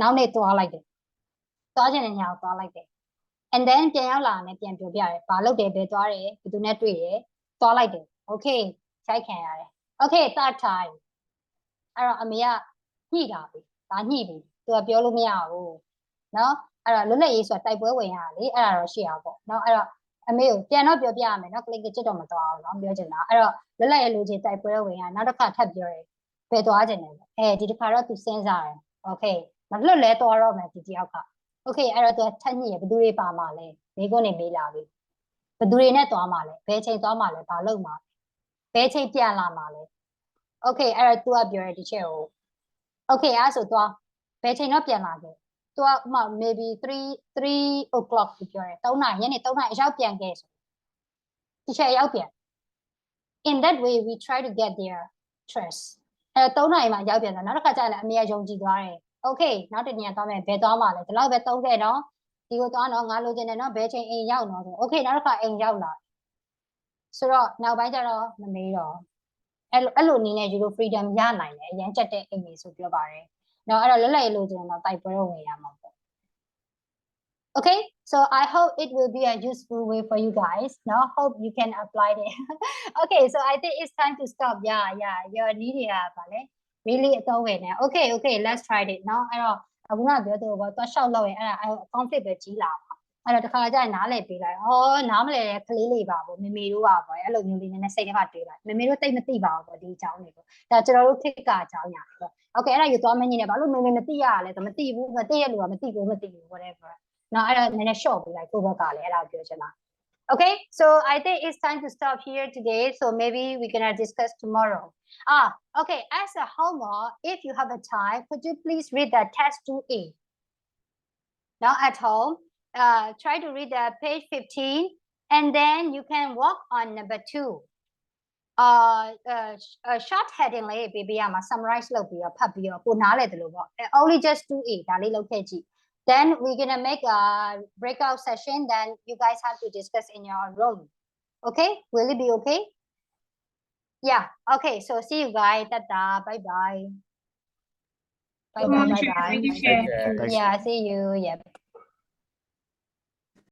နောက်နေ့သွားလိုက်တယ်သွားခြင်းနဲ့ညာကိုသွားလိုက်တယ် and then ပြန်ရောက်လာတယ်ပြန်ပြောပြတယ်ဘာလုပ်တယ်ဘယ်သွားတယ်ဘယ်သူနဲ့တွေ့တယ်သွားလိုက်တယ် okay ခြိုက်ခံရတယ် okay third time အဲ့တော့အမေကညှိတာပြီဒါညှိပြီသူကပြောလို့မရဘူးเนาะအဲ့တော့လွတ်လပ်ရေးဆိုတာတိုက်ပွဲဝင်ရလေအဲ့ဒါတော့ရှိအောင်ပေါ့เนาะအဲ့တော့ အမေကိုပြန်တော့ပြောပြရမယ်နော် click ကြည့်တော့မသွားအောင်နော်ပြောချင်တာအဲ့တော့လွတ်လပ်ရဲ့လူချင်းတိုက်ပွဲဝင်ရနောက်တစ်ခါထပ်ပြောတယ်ဘယ်သွားချင်လဲဒီတစ်ခါတော့သူစဉ်းစားတယ် okay မလွတ်လဲသွားတော့မယ်ဒီတယောက်က okay အဲ့တော့သူထက်ညည့်ရဘယ်သူတွေပါမှာလဲမိကုန်းနေမေးလာပြီဘယ်သူတွေနဲ့သွားမှာလဲဘယ်ချိန်သွားမှာလဲဘာလုပ်မှာဘယ်ချိန်ပြန်လာမှာလဲ okay အဲ့တော့သူကပြောတယ်ဒီချက်ကို okay အဲ့ဆိုသွားဘယ်ချိန်တော့ပြန်လာခဲ့သူကမှ maybe 3 o'clock ပြောတယ်3နာရီညနေ3နာရီအရောက်ပြန်ခဲ့ဆိုဒီချက်ရောက်ပြန် in that way we try to get their trust 3နာရီမှရောက်ပြန်တော့နောက်တစ်ခါကျရင်အမေကယုံကြည်သွားတယ် okay နောက်တစ်နေ့သွားမယ်ဘယ်သွားမှာလဲဒီလောက်ပဲ3ခဲ့နော်ဒီကိုသွားတော့ငါလိုချင်တယ်နော်ဘယ်ချိန်အိမ်ရောက်တော့ဆို okay နောက်တစ်ခါအိမ်ရောက်လာဆိုတော့နောက်ပိုင်းကျတော့မမေးတော့အဲ့လိုနည်းနဲ့ယူလို့ freedom ရနိုင်တယ်အရင်ချက်တဲ့အိမ်ကြီးဆိုပြောပါတယ်နော်အဲ့တော့လွတ်လပ်ရေးလိုချင်တော့တိုက်ပွဲဝင်ရမှာပေါ့ okay so I hope it will be a useful way for you guys now hope you can apply it okay so I think it's time to stop yeah your need ရပါလေ really အတော့ဝင်နေ okay let's try it နော်အဲ့တော့အခုကပြောတော့တော့ရှောက်လောက်ရင်အဲ့ဒါ conflict ပဲကြီးလာပါအဲ့တော့တခါကျရင်နားလည်ပေးလိုက်နားမလဲကလေးလေးပါပေါ့မေမေတို့ပါပေါ့အဲ့လိုမျိုးလေးနည်းနည်းစိတ်ထဲမှာတွေးလိုက်မေမေတို့တိတ်မသိပါဘူးပေါ့ဒီအကြောင်းတွေကိုဒါကျွန်တော်တို့ခေတ်ကအကြောင်းညာပေါ့ okay အဲ့ဒါယူသွားမင်းကြီးနဲ့ဘာလို့မေမေမသိရလဲမသိဘူးမသိရလို့မသိဘူး whatever နော်အဲ့ဒါနည်းနည်း short ပေးလိုက်ကိုယ့်ဘက်ကလည်းအဲ့ဒါပြောချင်တာ okay so I think it's time to stop here today so maybe we're gonna discuss tomorrow okay as a homework if you have a time could you please read the test 2A now at home try to read the page 15 and then you can work on number 2 short heading လေးပေးရမှာ summarize လုပ်ပြီးတော့ဖတ်ပြီးတော့ကိုနားလည်တယ်လို့ပေါ့ only just 2A ဒါလေးလုပ်ခဲ့ကြည့် then we're gonna make a breakout session then you guys have to discuss in your room okay will it be okay yeah okay so see you guys tata bye bye Thank you, Chair. yeah see you yeah